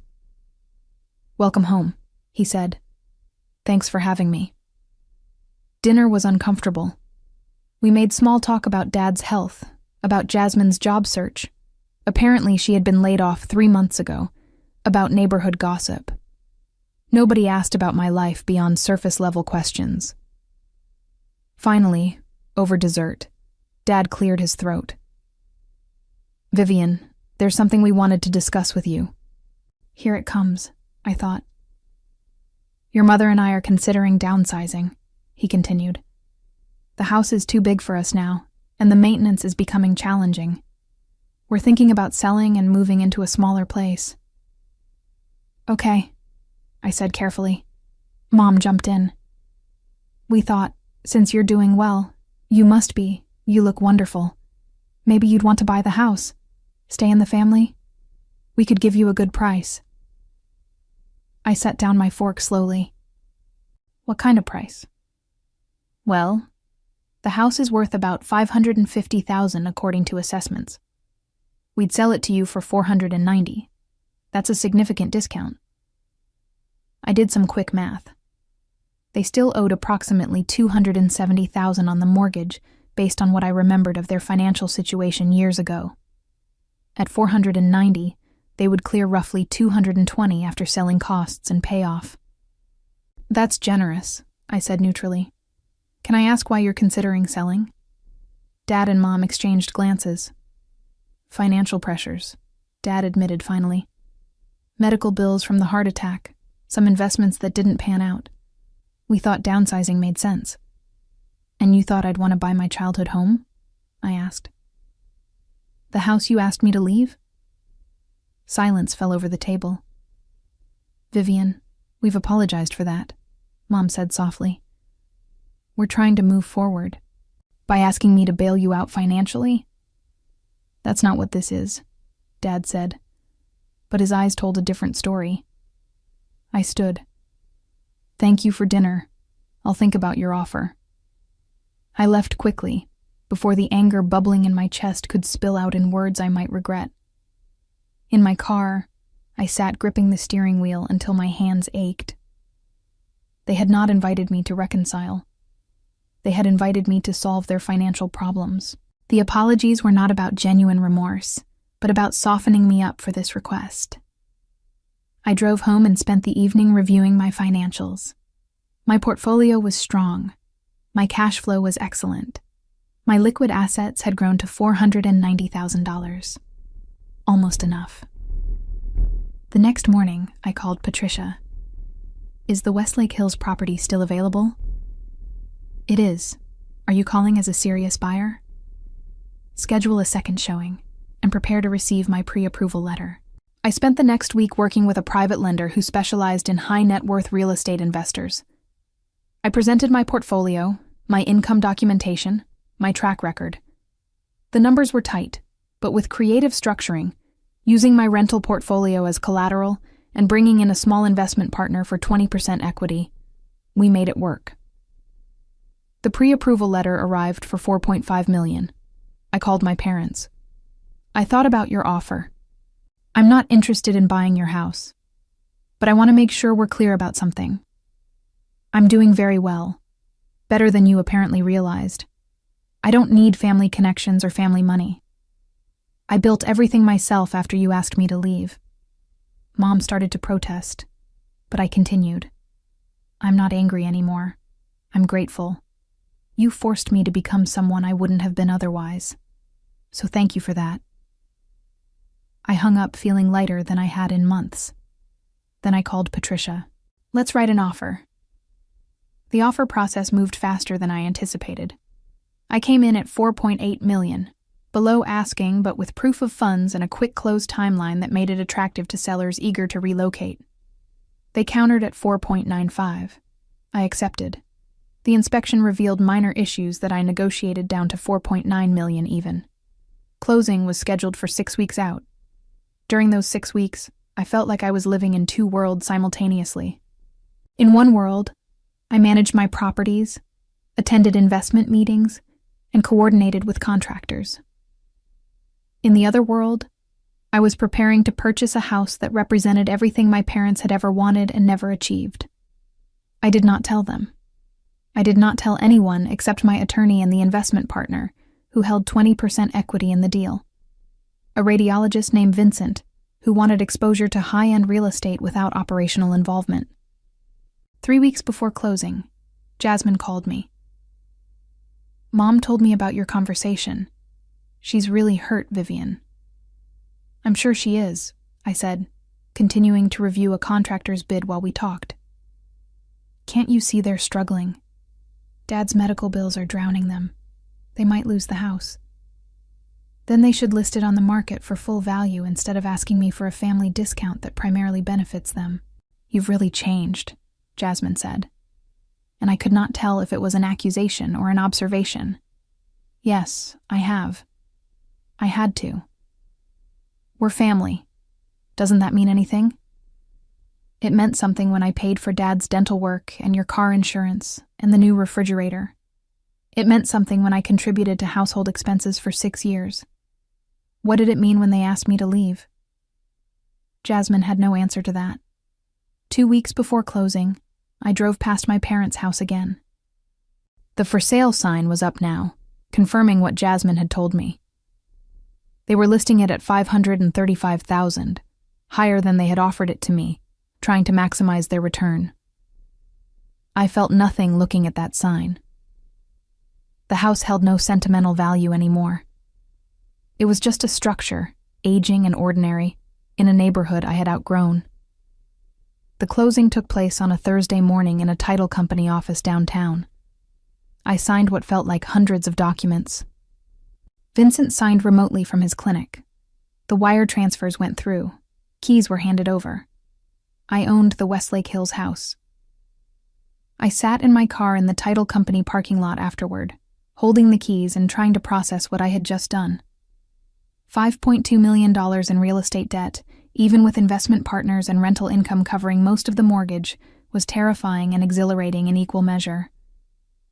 "Welcome home," he said. "Thanks for having me." Dinner was uncomfortable. We made small talk about Dad's health, about Jasmine's job search. Apparently she had been laid off 3 months ago, about neighborhood gossip. Nobody asked about my life beyond surface-level questions. Finally, over dessert, Dad cleared his throat. "Vivian, there's something we wanted to discuss with you." Here it comes, I thought. "Your mother and I are considering downsizing," he continued. "The house is too big for us now, and the maintenance is becoming challenging. We're thinking about selling and moving into a smaller place." "Okay," I said carefully. Mom jumped in. "We thought, since you're doing well, you must be, you look wonderful. Maybe you'd want to buy the house, stay in the family? We could give you a good price." I set down my fork slowly. "What kind of price?" "Well, the house is worth about $550,000 according to assessments. We'd sell it to you for $490,000. That's a significant discount." I did some quick math. They still owed approximately $270,000 on the mortgage based on what I remembered of their financial situation years ago. At $490,000, they would clear roughly $220,000 after selling costs and payoff. "That's generous," I said neutrally. "Can I ask why you're considering selling?" Dad and Mom exchanged glances. "Financial pressures," Dad admitted finally. "Medical bills from the heart attack, some investments that didn't pan out. We thought downsizing made sense." "And you thought I'd want to buy my childhood home?" I asked. "The house you asked me to leave?" Silence fell over the table. "Vivian, we've apologized for that," Mom said softly. "We're trying to move forward. By asking me to bail you out financially?" "That's not what this is," Dad said, but his eyes told a different story. I stood. "Thank you for dinner. I'll think about your offer." I left quickly, before the anger bubbling in my chest could spill out in words I might regret. In my car, I sat gripping the steering wheel until my hands ached. They had not invited me to reconcile. They had invited me to solve their financial problems. The apologies were not about genuine remorse, but about softening me up for this request. I drove home and spent the evening reviewing my financials. My portfolio was strong. My cash flow was excellent. My liquid assets had grown to $490,000. Almost enough. The next morning, I called Patricia. "Is the Westlake Hills property still available?" "It is. Are you calling as a serious buyer?" "Schedule a second showing, and prepare to receive my pre-approval letter." I spent the next week working with a private lender who specialized in high-net-worth real estate investors. I presented my portfolio, my income documentation, my track record. The numbers were tight, but with creative structuring, using my rental portfolio as collateral and bringing in a small investment partner for 20% equity, We made it work. The pre-approval letter arrived for $4.5 million. I called my parents. I thought about your offer. I'm not interested in buying your house, but I want to make sure we're clear about something. I'm doing very well, better than you apparently realized. I don't need family connections or family money. I built everything myself after you asked me to leave. Mom started to protest, but I continued. I'm not angry anymore. I'm grateful. You forced me to become someone I wouldn't have been otherwise. So thank you for that. I hung up feeling lighter than I had in months. Then I called Patricia. Let's write an offer. The offer process moved faster than I anticipated. I came in at $4.8 million, below asking but with proof of funds and a quick close timeline that made it attractive to sellers eager to relocate. They countered at $4.95. I accepted. The inspection revealed minor issues that I negotiated down to $4.9 million even. Closing was scheduled for 6 weeks out. During those 6 weeks, I felt like I was living in two worlds simultaneously. In one world, I managed my properties, attended investment meetings, and coordinated with contractors. In the other world, I was preparing to purchase a house that represented everything my parents had ever wanted and never achieved. I did not tell them. I did not tell anyone except my attorney and the investment partner, who held 20% equity in the deal. A radiologist named Vincent, who wanted exposure to high-end real estate without operational involvement. 3 weeks before closing, Jasmine called me. Mom told me about your conversation. She's really hurt, Vivian. I'm sure she is, I said, continuing to review a contractor's bid while we talked. Can't you see they're struggling? Dad's medical bills are drowning them. They might lose the house. Then they should list it on the market for full value instead of asking me for a family discount that primarily benefits them. You've really changed, Jasmine said. And I could not tell if it was an accusation or an observation. Yes, I have. I had to. We're family. Doesn't that mean anything? It meant something when I paid for Dad's dental work and your car insurance and the new refrigerator. It meant something when I contributed to household expenses for 6 years. What did it mean when they asked me to leave? Jasmine had no answer to that. 2 weeks before closing, I drove past my parents' house again. The for sale sign was up now, confirming what Jasmine had told me. They were listing it at $535,000, higher than they had offered it to me, trying to maximize their return. I felt nothing looking at that sign. The house held no sentimental value anymore. It was just a structure, aging and ordinary, in a neighborhood I had outgrown. The closing took place on a Thursday morning in a title company office downtown. I signed what felt like hundreds of documents. Vincent signed remotely from his clinic. The wire transfers went through. Keys were handed over. I owned the Westlake Hills house. I sat in my car in the title company parking lot afterward, holding the keys and trying to process what I had just done. $5.2 million in real estate debt, even with investment partners and rental income covering most of the mortgage, was terrifying and exhilarating in equal measure.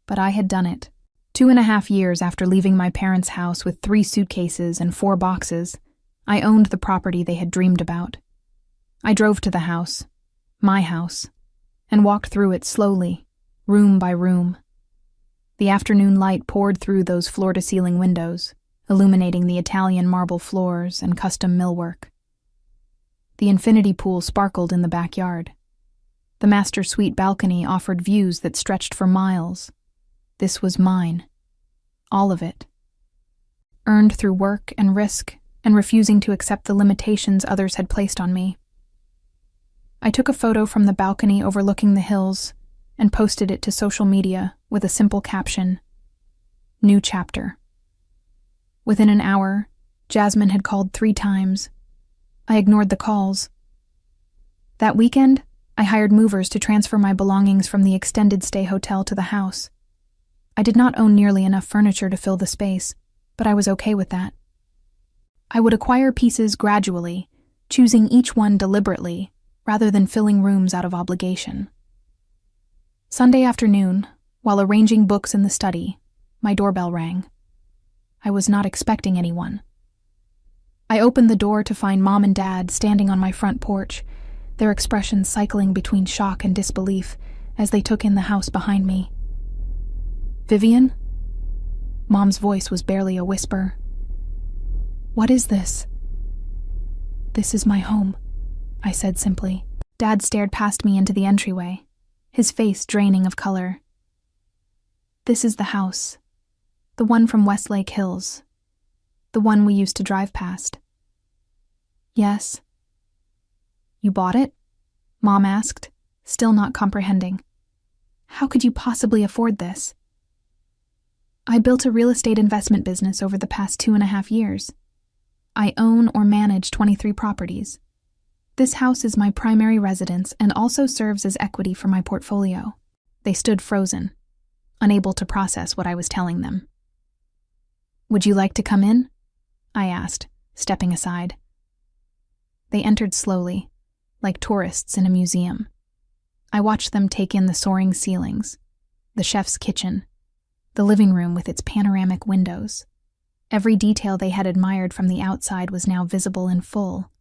But I had done it. 2.5 years after leaving my parents' house with 3 suitcases and 4 boxes, I owned the property they had dreamed about. I drove to the house, my house, and walked through it slowly, room by room. The afternoon light poured through those floor-to-ceiling windows, illuminating the Italian marble floors and custom millwork. The infinity pool sparkled in the backyard. The master suite balcony offered views that stretched for miles. This was mine. All of it. Earned through work and risk and refusing to accept the limitations others had placed on me. I took a photo from the balcony overlooking the hills and posted it to social media with a simple caption, "New chapter." Within an hour, Jasmine had called 3 times. I ignored the calls. That weekend, I hired movers to transfer my belongings from the extended stay hotel to the house. I did not own nearly enough furniture to fill the space, but I was okay with that. I would acquire pieces gradually, choosing each one deliberately, rather than filling rooms out of obligation. Sunday afternoon, while arranging books in the study, my doorbell rang. I was not expecting anyone. I opened the door to find Mom and Dad standing on my front porch, their expressions cycling between shock and disbelief as they took in the house behind me. "Vivian?" Mom's voice was barely a whisper. "What is this?" "This is my home," I said simply. Dad stared past me into the entryway, his face draining of color. "This is the house. The one from Westlake Hills. The one we used to drive past." "Yes." "You bought it?" Mom asked, still not comprehending. "How could you possibly afford this?" "I built a real estate investment business over the past 2.5 years. I own or manage 23 properties. This house is my primary residence and also serves as equity for my portfolio." They stood frozen, unable to process what I was telling them. "Would you like to come in?" I asked, stepping aside. They entered slowly, like tourists in a museum. I watched them take in the soaring ceilings, the chef's kitchen, the living room with its panoramic windows. Every detail they had admired from the outside was now visible in full.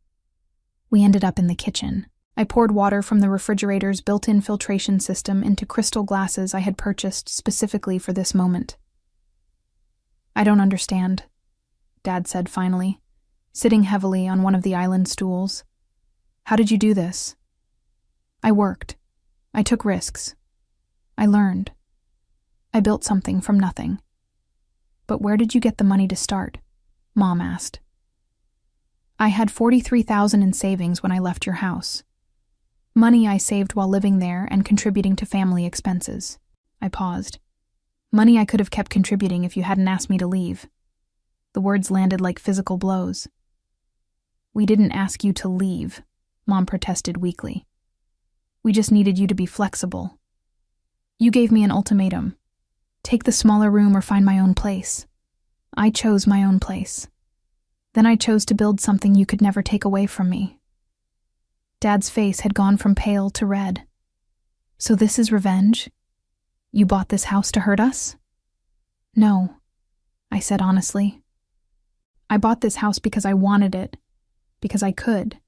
We ended up in the kitchen. I poured water from the refrigerator's built-in filtration system into crystal glasses I had purchased specifically for this moment. "I don't understand," Dad said finally, sitting heavily on one of the island stools. "How did you do this?" "I worked. I took risks. I learned. I built something from nothing." "But where did you get the money to start?" Mom asked. "I had $43,000 in savings when I left your house. Money I saved while living there and contributing to family expenses." I paused. "Money I could have kept contributing if you hadn't asked me to leave." The words landed like physical blows. "We didn't ask you to leave," Mom protested weakly. "We just needed you to be flexible. You gave me an ultimatum. Take the smaller room or find my own place. I chose my own place. Then I chose to build something you could never take away from me." Dad's face had gone from pale to red. "So this is revenge? You bought this house to hurt us?" "No," I said honestly. "I bought this house because I wanted it, because I could,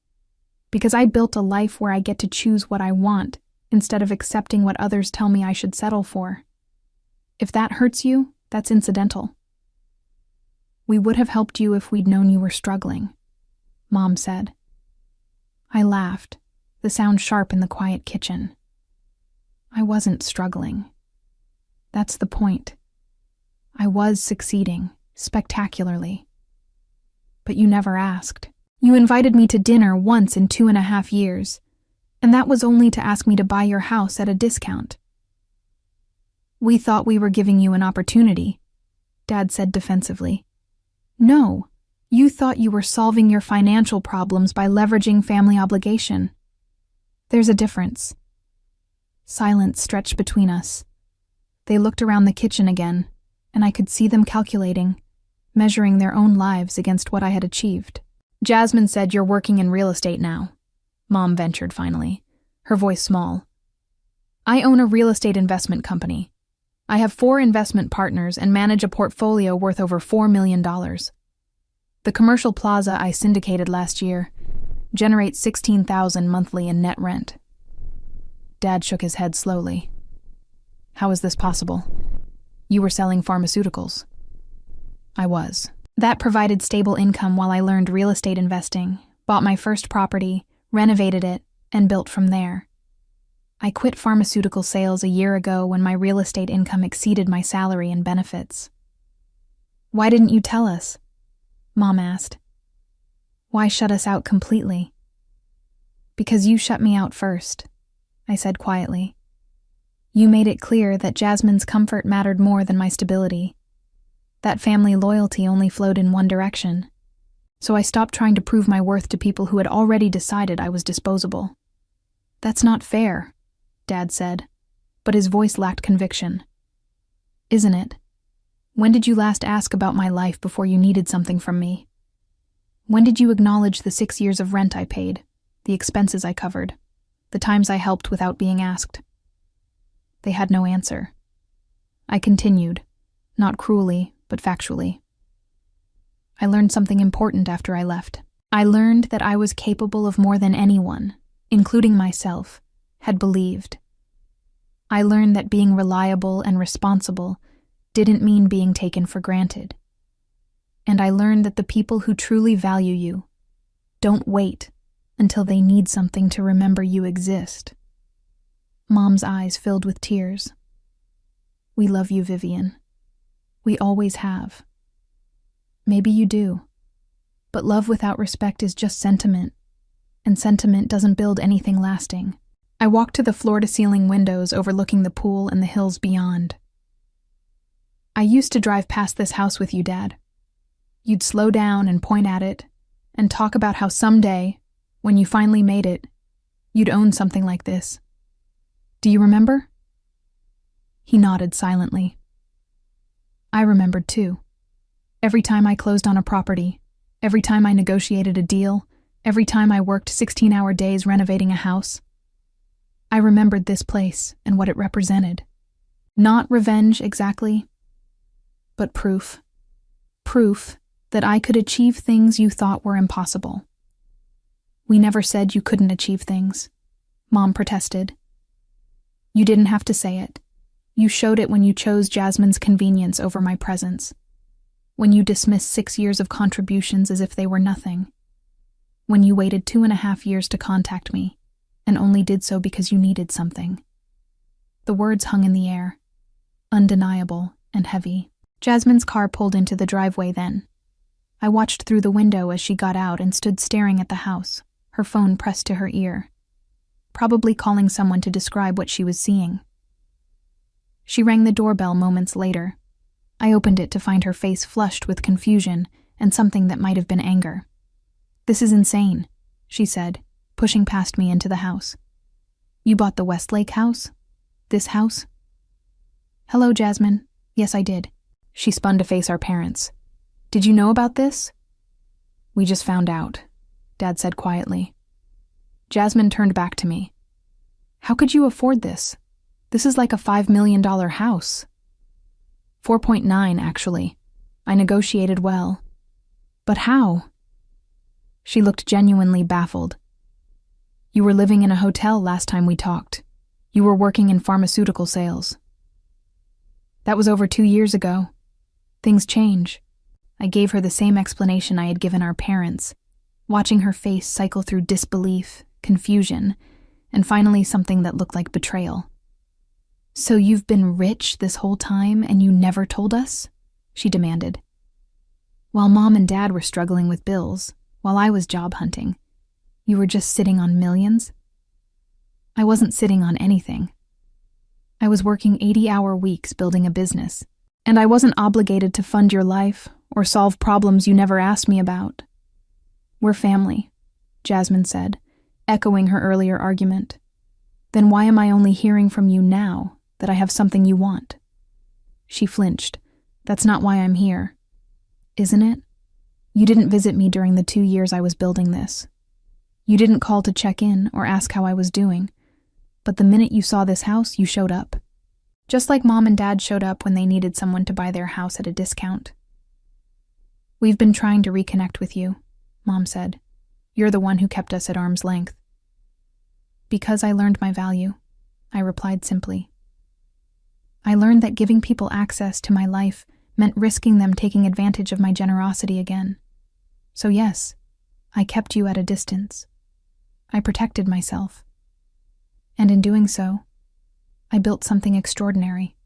because I built a life where I get to choose what I want instead of accepting what others tell me I should settle for. If that hurts you, that's incidental." "We would have helped you if we'd known you were struggling," Mom said. I laughed, the sound sharp in the quiet kitchen. I wasn't struggling. That's the point. I was succeeding, spectacularly. But you never asked. You invited me to dinner once in 2.5 years, and that was only to ask me to buy your house at a discount. "We thought we were giving you an opportunity," Dad said defensively. "No, you thought you were solving your financial problems by leveraging family obligation. There's a difference." Silence stretched between us. They looked around the kitchen again, and I could see them calculating, measuring their own lives against what I had achieved. "Jasmine said you're working in real estate now," Mom ventured finally, her voice small. "I own a real estate investment company. I have 4 investment partners and manage a portfolio worth over $4 million. The commercial plaza I syndicated last year generates $16,000 monthly in net rent." Dad shook his head slowly. "How is this possible? You were selling pharmaceuticals." "I was. That provided stable income while I learned real estate investing, bought my first property, renovated it, and built from there. I quit pharmaceutical sales a year ago when my real estate income exceeded my salary and benefits." "Why didn't you tell us?" Mom asked. "Why shut us out completely?" "Because you shut me out first," I said quietly. "You made it clear that Jasmine's comfort mattered more than my stability. That family loyalty only flowed in one direction. So I stopped trying to prove my worth to people who had already decided I was disposable." "That's not fair," Dad said, but his voice lacked conviction. "Isn't it? When did you last ask about my life before you needed something from me? When did you acknowledge the 6 years of rent I paid, the expenses I covered, the times I helped without being asked? They had no answer. I continued, not cruelly, but factually. I learned something important after I left. I learned that I was capable of more than anyone, including myself, had believed. I learned that being reliable and responsible didn't mean being taken for granted. And I learned that the people who truly value you don't wait until they need something to remember you exist. Mom's eyes filled with tears. We love you, Vivian. We always have. Maybe you do. But love without respect is just sentiment, and sentiment doesn't build anything lasting. I walked to the floor-to-ceiling windows overlooking the pool and the hills beyond. I used to drive past this house with you, Dad. You'd slow down and point at it, and talk about how someday, when you finally made it, you'd own something like this. Do you remember? He nodded silently. I remembered too. Every time I closed on a property, every time I negotiated a deal, every time I worked 16-hour days renovating a house, I remembered this place and what it represented. Not revenge exactly, but proof. Proof that I could achieve things you thought were impossible. We never said you couldn't achieve things, Mom protested. You didn't have to say it. You showed it when you chose Jasmine's convenience over my presence. When you dismissed 6 years of contributions as if they were nothing. When you waited 2.5 years to contact me, and only did so because you needed something. The words hung in the air, undeniable and heavy. Jasmine's car pulled into the driveway then. I watched through the window as she got out and stood staring at the house, her phone pressed to her ear, probably calling someone to describe what she was seeing. She rang the doorbell moments later. I opened it to find her face flushed with confusion and something that might have been anger. This is insane, she said, pushing past me into the house. You bought the Westlake house? This house? Hello, Jasmine. Yes, I did. She spun to face our parents. Did you know about this? We just found out, Dad said quietly. Jasmine turned back to me. How could you afford this? This is like a $5 million house. 4.9, actually. I negotiated well. But how? She looked genuinely baffled. You were living in a hotel last time we talked. You were working in pharmaceutical sales. That was over 2 years ago. Things change. I gave her the same explanation I had given our parents, watching her face cycle through disbelief, confusion, and finally something that looked like betrayal. So you've been rich this whole time and you never told us? She demanded. While Mom and Dad were struggling with bills, while I was job hunting, you were just sitting on millions? I wasn't sitting on anything. I was working 80-hour weeks building a business, and I wasn't obligated to fund your life or solve problems you never asked me about. We're family, Jasmine said, echoing her earlier argument. Then why am I only hearing from you now that I have something you want? She flinched. That's not why I'm here. Isn't it? You didn't visit me during the 2 years I was building this. You didn't call to check in or ask how I was doing. But the minute you saw this house, you showed up. Just like Mom and Dad showed up when they needed someone to buy their house at a discount. We've been trying to reconnect with you, Mom said. You're the one who kept us at arm's length. Because I learned my value, I replied simply. I learned that giving people access to my life meant risking them taking advantage of my generosity again. So yes, I kept you at a distance. I protected myself. And in doing so, I built something extraordinary.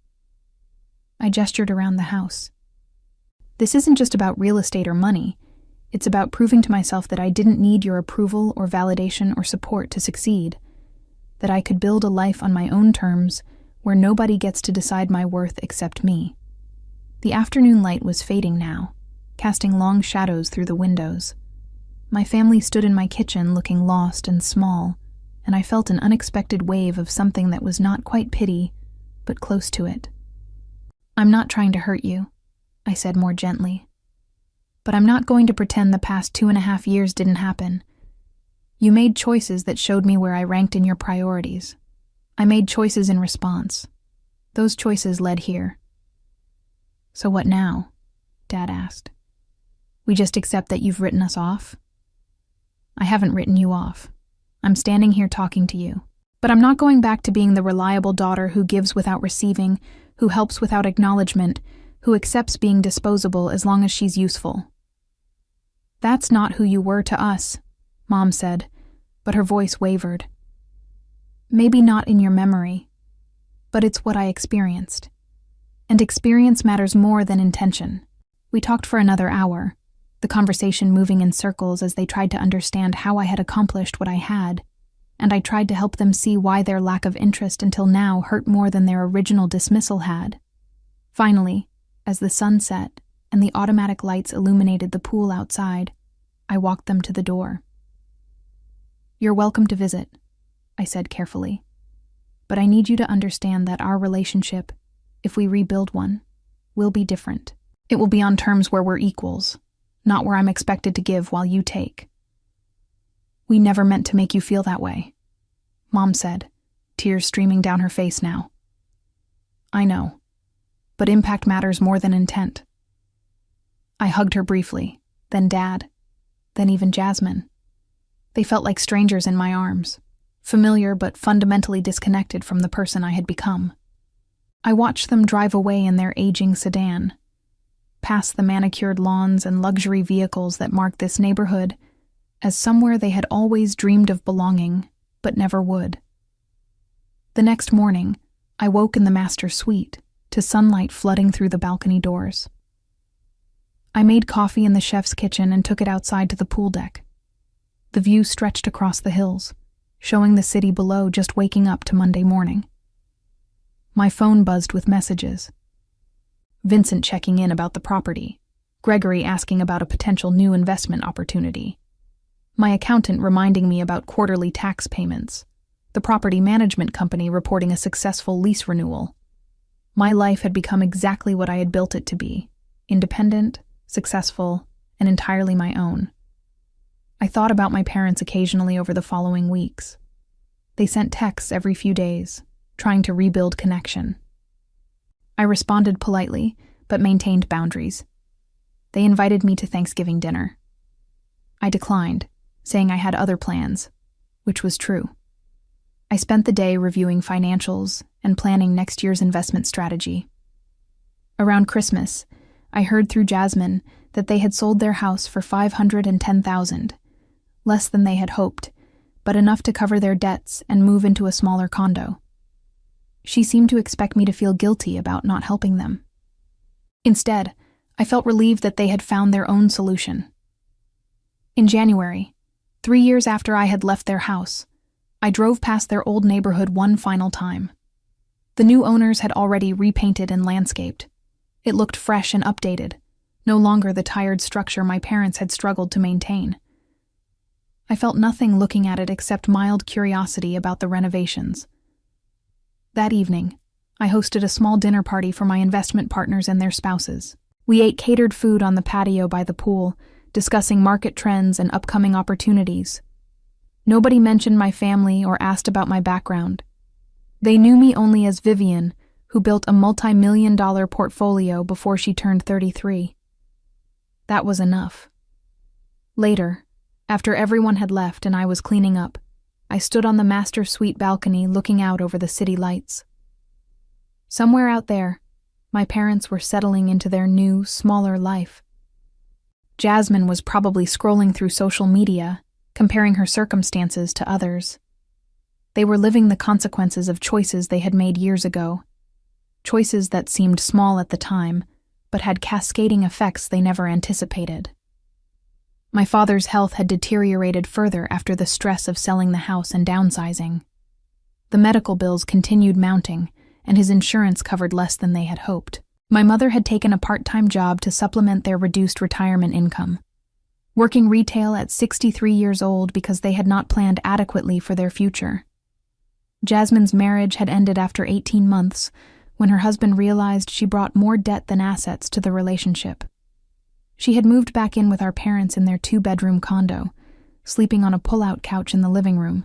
I gestured around the house. This isn't just about real estate or money. It's about proving to myself that I didn't need your approval or validation or support to succeed, that I could build a life on my own terms where nobody gets to decide my worth except me. The afternoon light was fading now, casting long shadows through the windows. My family stood in my kitchen looking lost and small, and I felt an unexpected wave of something that was not quite pity, but close to it. I'm not trying to hurt you, I said more gently. But I'm not going to pretend the past 2.5 years didn't happen. You made choices that showed me where I ranked in your priorities. I made choices in response, Those choices led here. So what now? Dad asked. We just accept that you've written us off? I haven't written you off. I'm standing here talking to you. But I'm not going back to being the reliable daughter who gives without receiving, who helps without acknowledgement, who accepts being disposable as long as she's useful. That's not who you were to us, Mom said, but her voice wavered. Maybe not in your memory, but it's what I experienced. And experience matters more than intention. We talked for another hour, the conversation moving in circles as they tried to understand how I had accomplished what I had, and I tried to help them see why their lack of interest until now hurt more than their original dismissal had. Finally, as the sun set and the automatic lights illuminated the pool outside, I walked them to the door. You're welcome to visit, I said carefully, but I need you to understand that our relationship, if we rebuild one, will be different. It will be on terms where we're equals, not where I'm expected to give while you take. We never meant to make you feel that way, Mom said, tears streaming down her face now. I know, but impact matters more than intent. I hugged her briefly, then Dad, then even Jasmine. They felt like strangers in my arms, familiar but fundamentally disconnected from the person I had become. I watched them drive away in their aging sedan, past the manicured lawns and luxury vehicles that marked this neighborhood as somewhere they had always dreamed of belonging, but never would. The next morning, I woke in the master suite to sunlight flooding through the balcony doors. I made coffee in the chef's kitchen and took it outside to the pool deck. The view stretched across the hills, showing the city below just waking up to Monday morning. My phone buzzed with messages. Vincent checking in about the property, Gregory asking about a potential new investment opportunity, my accountant reminding me about quarterly tax payments, the property management company reporting a successful lease renewal. My life had become exactly what I had built it to be, independent, successful, and entirely my own. I thought about my parents occasionally over the following weeks. They sent texts every few days, trying to rebuild connection. I responded politely, but maintained boundaries. They invited me to Thanksgiving dinner. I declined, saying I had other plans, which was true. I spent the day reviewing financials and planning next year's investment strategy. Around Christmas, I heard through Jasmine that they had sold their house for $510,000, less than they had hoped, but enough to cover their debts and move into a smaller condo. She seemed to expect me to feel guilty about not helping them. Instead, I felt relieved that they had found their own solution. In January, 3 years after I had left their house, I drove past their old neighborhood one final time. The new owners had already repainted and landscaped. It looked fresh and updated, no longer the tired structure my parents had struggled to maintain. I felt nothing looking at it except mild curiosity about the renovations. That evening, I hosted a small dinner party for my investment partners and their spouses. We ate catered food on the patio by the pool, discussing market trends and upcoming opportunities. Nobody mentioned my family or asked about my background. They knew me only as Vivian, who built a multi-million-dollar portfolio before she turned 33. That was enough. Later, after everyone had left and I was cleaning up, I stood on the master suite balcony looking out over the city lights. Somewhere out there, my parents were settling into their new, smaller life. Jasmine was probably scrolling through social media, comparing her circumstances to others. They were living the consequences of choices they had made years ago, choices that seemed small at the time, but had cascading effects they never anticipated. My father's health had deteriorated further after the stress of selling the house and downsizing. The medical bills continued mounting, and his insurance covered less than they had hoped. My mother had taken a part-time job to supplement their reduced retirement income, working retail at 63 years old because they had not planned adequately for their future. Jasmine's marriage had ended after 18 months, when her husband realized she brought more debt than assets to the relationship. She had moved back in with our parents in their 2-bedroom condo, sleeping on a pull-out couch in the living room,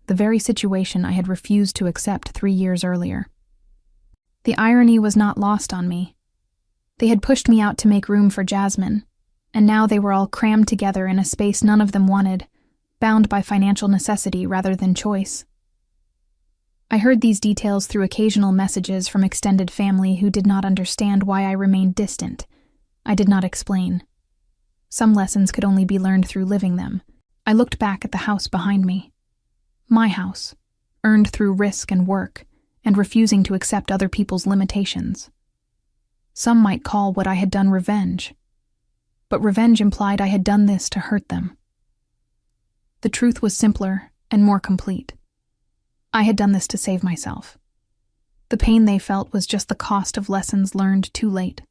the very situation I had refused to accept 3 years earlier. The irony was not lost on me. They had pushed me out to make room for Jasmine, and now they were all crammed together in a space none of them wanted, bound by financial necessity rather than choice. I heard these details through occasional messages from extended family who did not understand why I remained distant. I did not explain. Some lessons could only be learned through living them. I looked back at the house behind me. My house, earned through risk and work, and refusing to accept other people's limitations. Some might call what I had done revenge, but revenge implied I had done this to hurt them. The truth was simpler and more complete. I had done this to save myself. The pain they felt was just the cost of lessons learned too late.